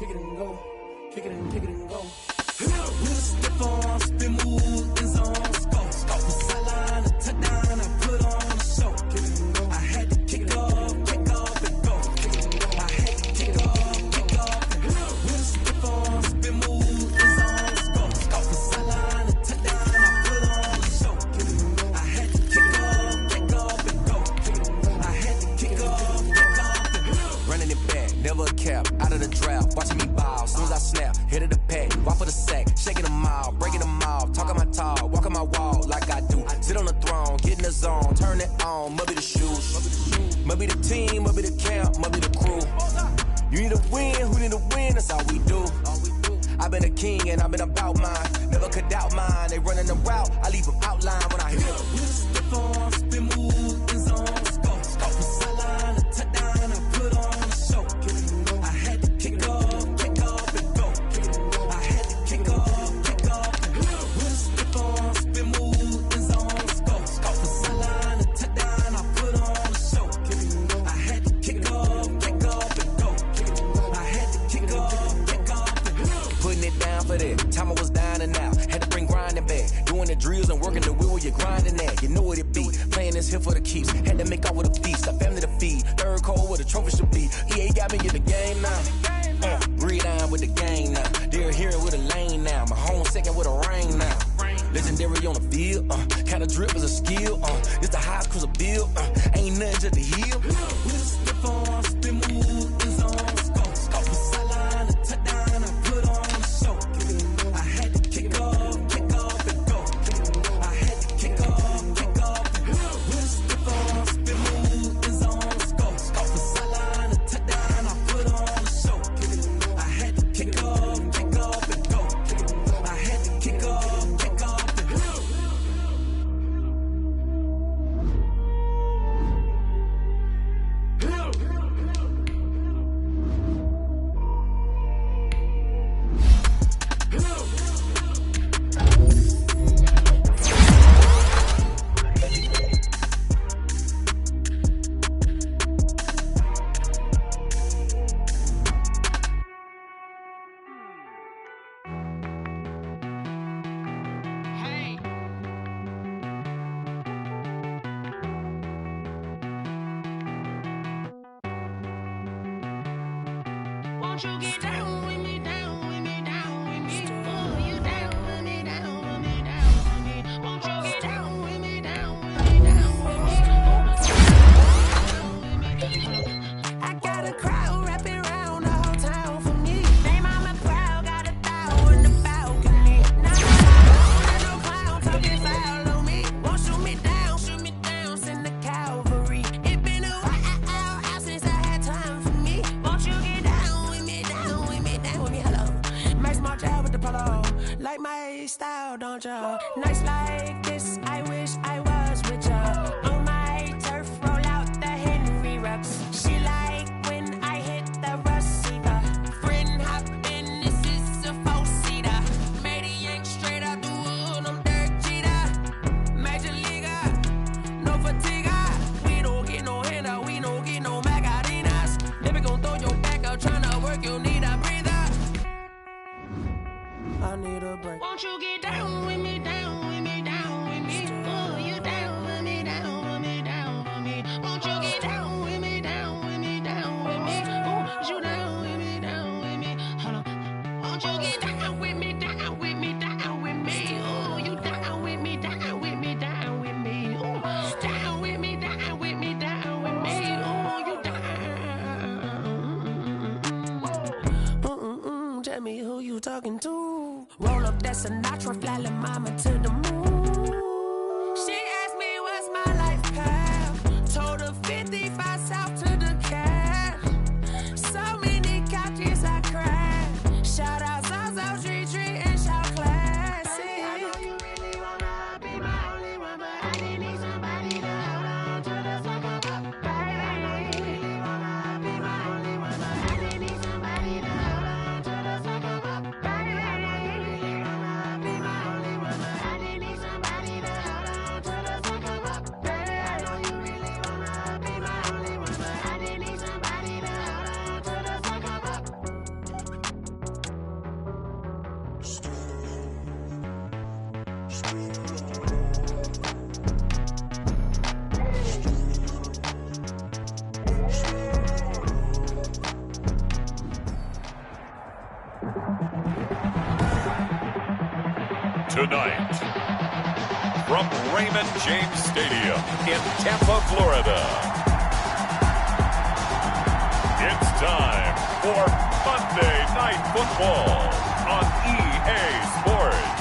kick it and go. Kick it and go. With a stiff arm, spin move, in zone, scope. From sideline to touchdown, I put on a show. I had to kick off and go. I had to kick off and go. With a stiff arm, spin move, in zone, scope. From sideline to touchdown, I put on a show. I had to kick off and go. I had to kick off and go. Running it back, never a cap, out of the draft, watching me ball. Soon as I snap, hit of the pack, walk for the sack, shaking them out, breaking them off, talking my talk, walking my wall like I do. Sit on the throne, get in the zone, turn it on, must be the shoes, must be the team, must be the camp, must be the crew. You need a win, who need a win, that's all we do. I've been a king and I've been about mine, never could doubt mine. They running the route, I leave them outline when I hit them. With a stiff arm, spin move, in zone, scope. From sideline to touchdown, I put on a show. I had to kick off and go. I had to kick off and go. With a stiff arm, spin move, in zone, scope. From sideline to touchdown, I put on a show. I had to kick off and go. I had to kick off and go. Putting it down for that, time I was down and out, had to bring grinding back, doing the drills and working the wheel where you're grinding at, you know what it be, playing this here for the keeps, had to make out with a feast, a family to feed, third cold where the trophy should be, EA got me in the game now, gridiron with the gang now, they're here with a lane now, my home second with a ring now, legendary on the field, kinda drip is a skill, it's the highest cruiser bill, ain't nothing just the heel. With a stiff arm, spin move, in zone, scope. From sideline to touchdown, I put on a show. I had to kick off and go. I had to kick off and go. With a stiff arm, spin move, in zone, scope. From sideline to touchdown, I put on a show. I had to kick off and go. I had to kick off and go. Hey. Won't you get down with me, down with me, down with me? Oh, you down with me, down with me, down with me. Won't you get down with me, down with me, down with me? I got a crowd wrapping around the whole town for me. They mama proud, got a thou in the balcony. No clown talking foul on me. Won't shoot me down, send the cavalry. It been a while since I had time for me. Won't you get down with me, down with me, down with me? Hello. Max March out with the polo. Like my style, don't ya? Nights like this, I wish I was with ya. On my turf, roll out the Henry Rux. She like when I hit the receiver. Friend hop in, this is a four-seater. Made a yank straight out the wood, I'm Derek Jeter. Major leaguer, no fatigue. We don't get no handout, we don't get no Macarinas. Never gon' throw your back out, tryna work, you need a breather. I need a break. Won't you get down with me, down with me, down with me? Oh, you down with me, down with me, down with me. Won't you get down with me, down with me, down with me? Oh, you down with me, down with me? Hold on. Won't you get down with me, down with me, down with me? Oh, you down with me, down with me, down with me? Oh, down with me, down with me, down with me? Oh, you down. Tell me who you talking to. Roll up that Sinatra, fly la mama to the moon. She asked me what's my life path. Told her 55 south to the cash. So many couches I crashed. Shout out Zazo, Tree, and shout classic. I know you really wanna be my only one, but I didn't need somebody to hold on to the sucker up. Baby, I know you really wanna be my only one, but I didn't need somebody to hold on to the sucker up. Baby, I know you really wanna be my only one, but I didn't need Tonight, from Raymond James Stadium in Tampa, Florida, it's time for Monday Night Football on EA Sports.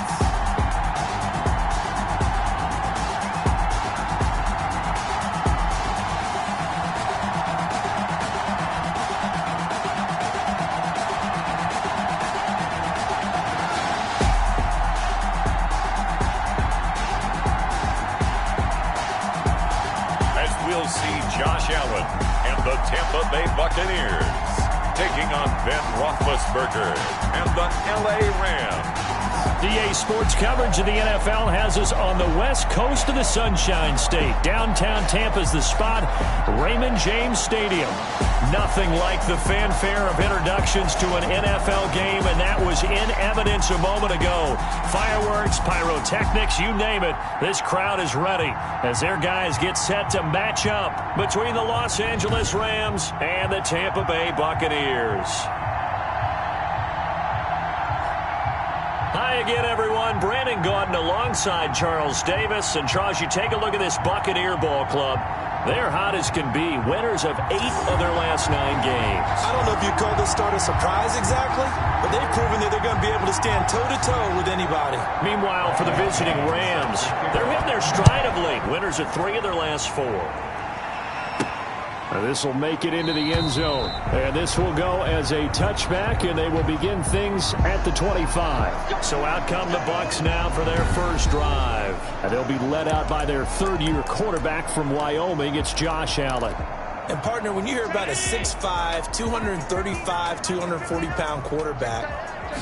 Josh Allen and the Tampa Bay Buccaneers taking on Ben Roethlisberger and the LA Rams. EA Sports coverage of the NFL has us on the west coast of the Sunshine State. Downtown Tampa's the spot, Raymond James Stadium. Nothing like the fanfare of introductions to an NFL game, and that was in evidence a moment ago. Fireworks, pyrotechnics, you name it. This crowd is ready as their guys get set to match up between the Los Angeles Rams and the Tampa Bay Buccaneers. Hi again, everyone. Brandon Gaudin alongside Charles Davis. And Charles, you take a look at this Buccaneer ball club. They're hot as can be. Winners of 8 of their last 9 games. I don't know if you'd call this start a surprise exactly, but they've proven that they're going to be able to stand toe-to-toe with anybody. Meanwhile, for the visiting Rams, they're hitting their stride of late. Winners of 3 of their last 4. This will make it into the end zone. And this will go as a touchback, and they will begin things at the 25. So out come the Bucs now for their first drive. And they'll be led out by their third-year quarterback from Wyoming. It's Josh Allen. And, partner, when you hear about a 6'5", 235, 240-pound quarterback,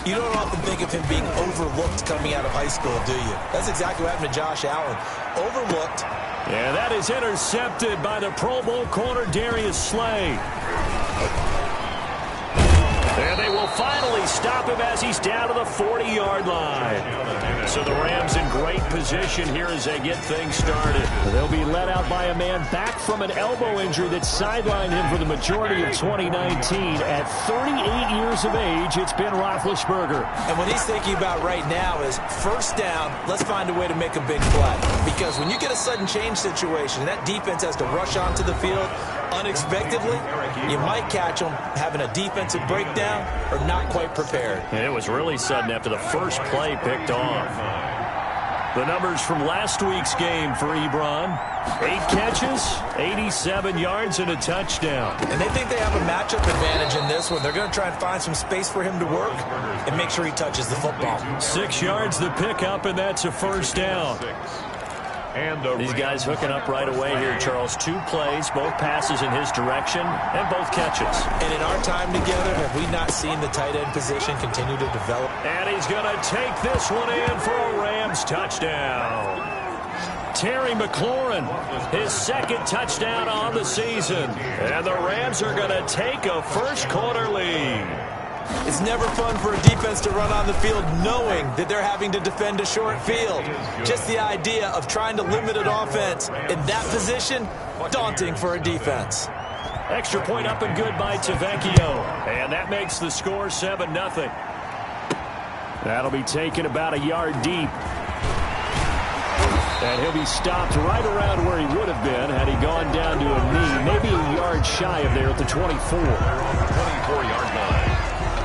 you don't often think of him being overlooked coming out of high school, do you? That's exactly what happened to Josh Allen. Overlooked. And that is intercepted by the Pro Bowl corner, Darius Slay. And they will finally stop him as he's down to the 40-yard line. So the Rams in great position here as they get things started. They'll be led out by a man back from an elbow injury that sidelined him for the majority of 2019. At 38 years of age, it's Ben Roethlisberger. And what he's thinking about right now is first down, let's find a way to make a big play. Because when you get a sudden change situation, that defense has to rush onto the field unexpectedly, you might catch them having a defensive breakdown or not quite prepared. And it was really sudden after the first play picked off. The numbers from last week's game for Ebron: 8 catches, 87 yards, and a touchdown. And they think they have a matchup advantage in this one. They're going to try and find some space for him to work and make sure he touches the football. 6 yards the pickup, and that's a first down. And these guys hooking up right away here, Charles. 2 plays, both passes in his direction, and both catches. And in our time together, have we not seen the tight end position continue to develop? And he's going to take this one in for a Rams touchdown. Terry McLaurin, his second touchdown on the season. And the Rams are going to take a first-quarter lead. It's never fun for a defense to run on the field knowing that they're having to defend a short field. Just the idea of trying to limit an offense in that position, daunting for a defense. Extra point up and good by Tavecchio. And that makes the score 7-0. That'll be taken about a yard deep. And he'll be stopped right around where he would have been had he gone down to a knee, maybe a yard shy of there at the 24. 24-yard line.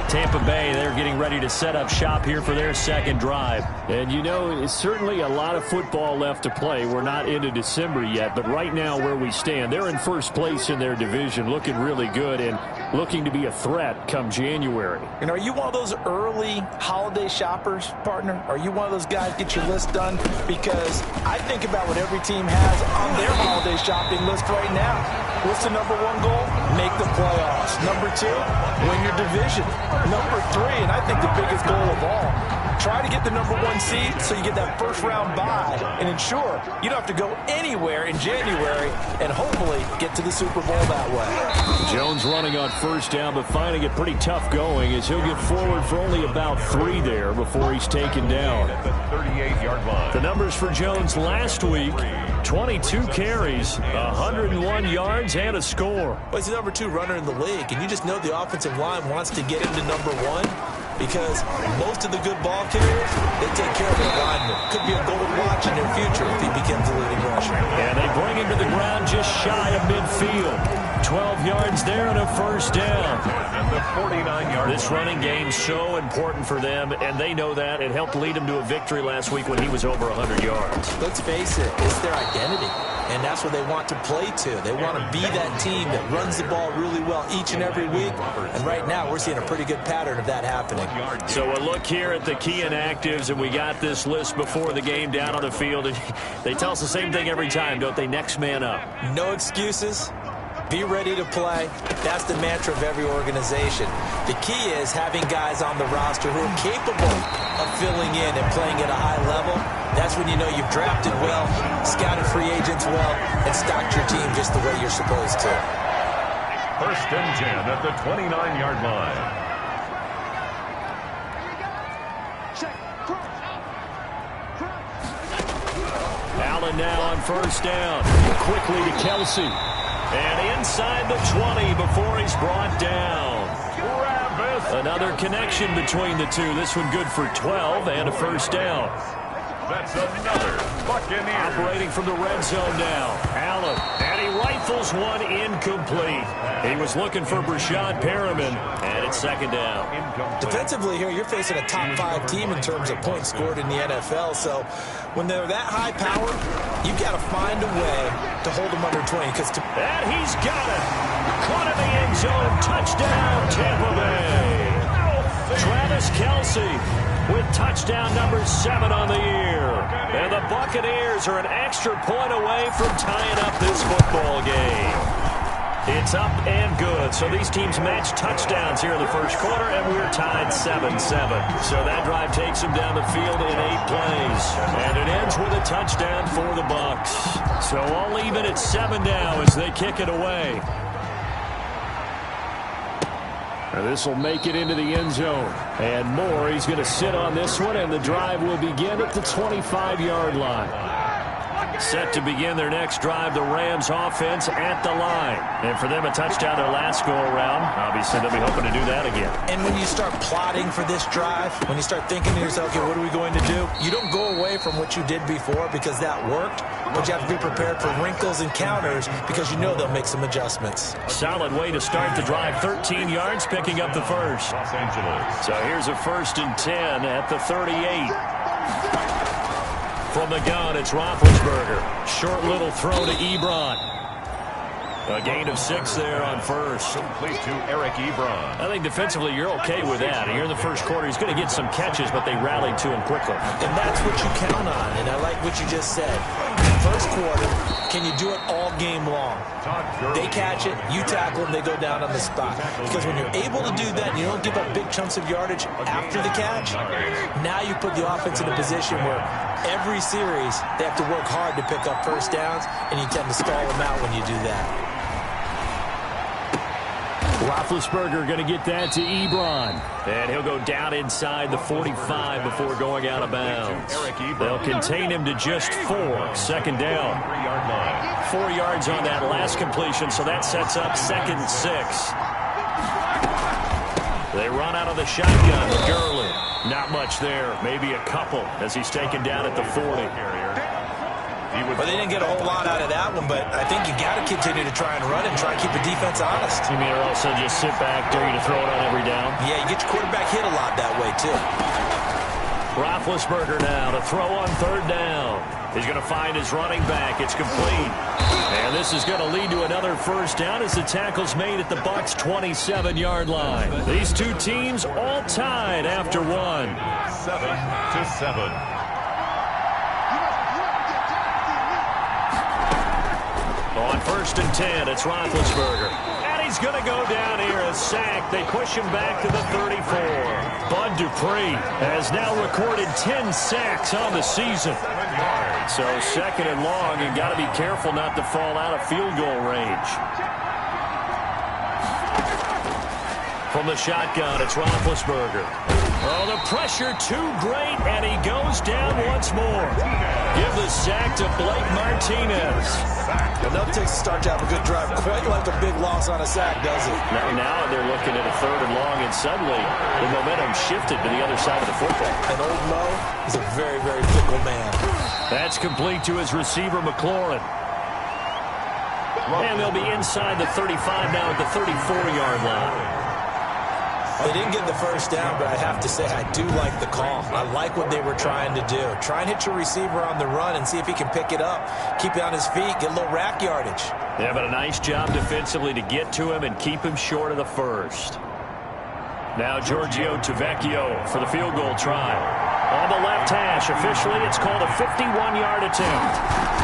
Tampa Bay, they're getting ready to set up shop here for their second drive. And, you know, it's certainly a lot of football left to play. We're not into December yet, but right now where we stand, they're in first place in their division, looking really good and looking to be a threat come January. And are you one of those early holiday shoppers, partner? Are you one of those guys get your list done? Because I think about what every team has on their holiday shopping list right now. What's the number 1 goal? Make the playoffs. Number 2, win your division. Number 3, and I think the biggest goal of all, Try to get the #1 seed so you get that first-round bye and ensure you don't have to go anywhere in January and hopefully get to the Super Bowl that way. Jones running on first down, but finding it pretty tough going as he'll get forward for only about 3 there before he's taken down. At the 38-yard line. The numbers for Jones last week, 22 carries, 101 yards, and a score. Well, he's the #2 runner in the league, and you just know the offensive line wants to get him to #1 because most of the good ball carriers, they take care of their linemen. Could be a gold watch in their future if he becomes the leading rusher. And they bring him to the ground just shy of midfield. 12 yards there and a first down. And the 49-yard This running game so important for them, and they know that. It helped lead them to a victory last week when he was over 100 yards. Let's face it, it's their identity, and that's what they want to play to. They want to be that team that runs the ball really well each and every week, and right now we're seeing a pretty good pattern of that happening. So a look here at the key inactives, and we got this list before the game down on the field. And they tell us the same thing every time, don't they? Next man up. No excuses. Be ready to play. That's the mantra of every organization. The key is having guys on the roster who are capable of filling in and playing at a high level. That's when you know you've drafted well, scouted free agents well, and stocked your team just the way you're supposed to. 1st and 10 at the 29-yard line. Allen now on first down. Quickly to Kelsey. And inside the 20 before he's brought down. Another connection between the two. This one good for 12 and a first down. That's another Buccaneers. Operating from the red zone now. Allen. And he rifles one incomplete. He was looking for Brashad Perriman. And it's 2nd down. Defensively here, you're facing a top 5 team in terms of points scored in the NFL. So when they're that high powered, you've got to find a way to hold them under 20. And he's got it. Caught in the end zone. Touchdown, Tampa Bay. Travis Kelsey with touchdown number 7 on the year. And the Buccaneers are an extra point away from tying up this football game. It's up and good. So these teams match touchdowns here in the first quarter, and we're tied 7-7. So that drive takes them down the field in 8 plays. And it ends with a touchdown for the Bucs. So all even at 7 now as they kick it away. And this will make it into the end zone. And Moore, he's going to sit on this one, and the drive will begin at the 25-yard line. Set to begin their next drive, the Rams offense at the line. And for them, a touchdown their last go-around. Obviously, they'll be hoping to do that again. And when you start plotting for this drive, when you start thinking to yourself, okay, what are we going to do? You don't go away from what you did before because that worked, but you have to be prepared for wrinkles and counters because you know they'll make some adjustments. Solid way to start the drive. 13 yards, picking up the first. Los Angeles. So here's a 1st and 10 at the 38. From the gun, it's Roethlisberger. Short little throw to Ebron. A gain of 6 there on first. Complete to Eric Ebron. I think defensively you're okay with that. Here in the first quarter, he's going to get some catches, but they rallied to him quickly. And that's what you count on, and I like what you just said. First quarter, can you do it all game long? They catch it, you tackle them, they go down on the spot. Because when you're able to do that and you don't give up big chunks of yardage after the catch, now you put the offense in a position where every series they have to work hard to pick up first downs, and you tend to stall them out when you do that. Roethlisberger going to get that to Ebron. And he'll go down inside the 45 before going out of bounds. They'll contain him to just 4. 2nd down. 4 yards on that last completion, so that sets up 2nd and 6. They run out of the shotgun. Gurley. Not much there. Maybe a couple as he's taken down at the 40. Well, they didn't get a whole lot out of that one, but I think you got to continue to try and run it and try and keep the defense honest. You mean, or also just sit back, dare you to throw it on every down? Yeah, you get your quarterback hit a lot that way, too. Roethlisberger now to throw on 3rd down. He's going to find his running back. It's complete. And this is going to lead to another first down as the tackle's made at the Bucs' 27-yard line. These two teams all tied after 1. 7-7. On 1st and 10, it's Roethlisberger. And he's going to go down here. A sack. They push him back to the 34. Bud Dupree has now recorded 10 sacks on the season. So second and long, and got to be careful not to fall out of field goal range. From the shotgun, it's Roethlisberger. Oh, the pressure too great, and he goes down once more. Give the sack to Blake Martinez. Enough takes to start to have a good drive. Quite like a big loss on a sack, does it? Now they're looking at a third and long, and suddenly the momentum shifted to the other side of the football. And old Mo is a very, very fickle man. That's complete to his receiver, McLaurin. And they'll be inside the 35 now at the 34-yard line. They didn't get the first down, but I have to say I do like the call. I like what they were trying to do. Try and hit your receiver on the run and see if he can pick it up. Keep it on his feet, get a little rack yardage. Yeah, but a nice job defensively to get to him and keep him short of the first. Now Giorgio Tavecchio for the field goal try. On the left hash, officially it's called a 51-yard attempt.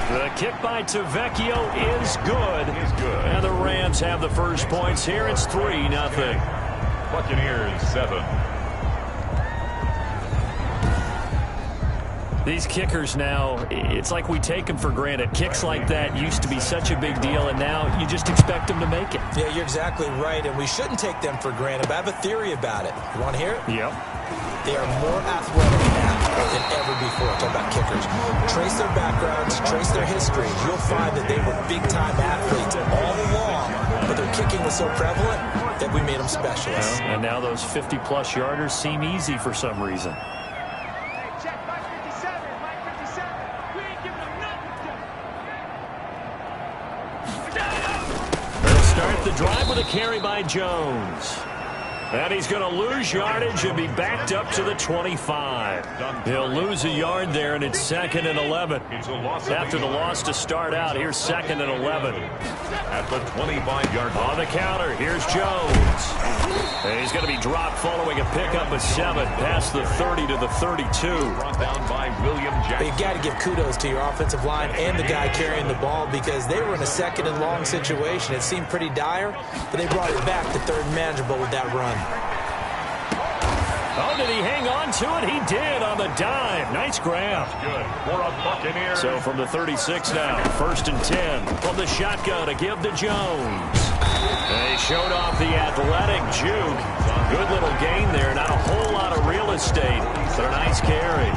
The kick by Tavecchio is good. And the Rams have the first points here. It's 3-0. Buccaneers 7. These kickers now, it's like we take them for granted. Kicks like that used to be such a big deal, and now you just expect them to make it. Yeah, you're exactly right, and we shouldn't take them for granted. But I have a theory about it. You want to hear it? Yep. They are more athletic now than ever before. Talk about kickers. Trace their backgrounds, trace their history. You'll find that they were big-time athletes all along, but their kicking was so prevalent that we made them specialists. And now those 50-plus yarders seem easy for some reason. They'll start the drive with a carry by Jones. And he's going to lose yardage and be backed up to the 25. He'll lose a yard there, and it's 2nd and 11. After the loss to start out, here's 2nd and 11. At the 25-yard line. On the counter, here's Jones. And he's going to be dropped following a pickup of 7 past the 30 to the 32. Brought down by William Jackson. But you got to give kudos to your offensive line and the guy carrying the ball because they were in a 2nd and long situation. It seemed pretty dire, but they brought it back to 3rd and manageable with that run. Oh, did he hang on to it? He did on the dime. Nice grab. Good for a Buccaneer. So from the 36 now, 1st and 10. From the shotgun to give to Jones. They showed off the athletic juke. Good little gain there. Not a whole lot of real estate, but a nice carry.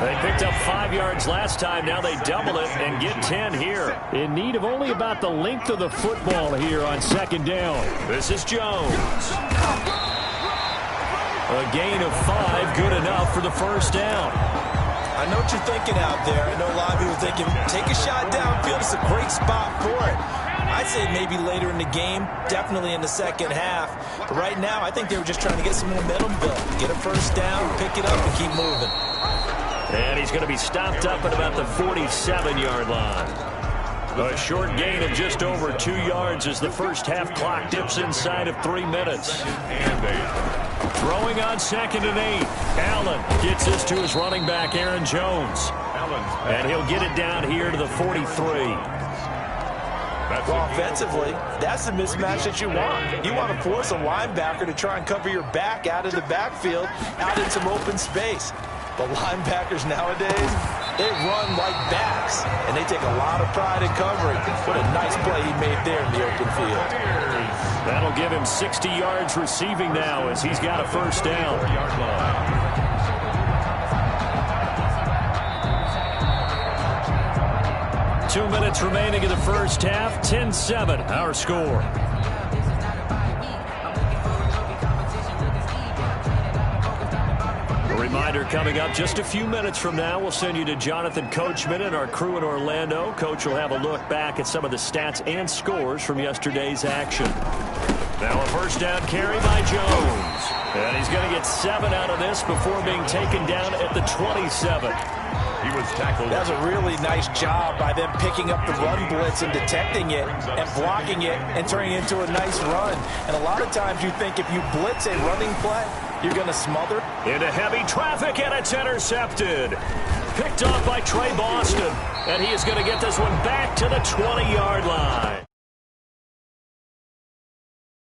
They picked up 5 yards last time. Now they double it and get 10 here. In need of only about the length of the football here on 2nd down. This is Jones. A gain of 5, good enough for the first down. I know what you're thinking out there. I know a lot of people are thinking, take a shot downfield. It's a great spot for it. I'd say maybe later in the game, definitely in the second half. But right now, I think they were just trying to get some momentum built. Get a first down, pick it up, and keep moving. And he's going to be stopped up at about the 47-yard line. A short gain of just over 2 yards as the first half clock dips inside of 3 minutes. Throwing on 2nd and 8. Allen gets this to his running back, Aaron Jones. And he'll get it down here to the 43. Well, offensively, that's the mismatch that you want. You want to force a linebacker to try and cover your back out of the backfield, out in some open space. But linebackers nowadays, they run like backs, and they take a lot of pride in covering. What a nice play he made there in the open field. That'll give him 60 yards receiving now as he's got a first down. 2 minutes remaining in the first half. 10-7, our score. A reminder coming up just a few minutes from now. We'll send you to Jonathan Coachman and our crew in Orlando. Coach will have a look back at some of the stats and scores from yesterday's action. Now a first down carry by Jones. And he's going to get 7 out of this before being taken down at the 27. He was tackled. That was a really nice job by them picking up the run blitz and detecting it and blocking it and turning it into a nice run. And a lot of times you think if you blitz a running play, you're going to smother. Into heavy traffic, and it's intercepted. Picked off by Trey Boston. And he is going to get this one back to the 20-yard line.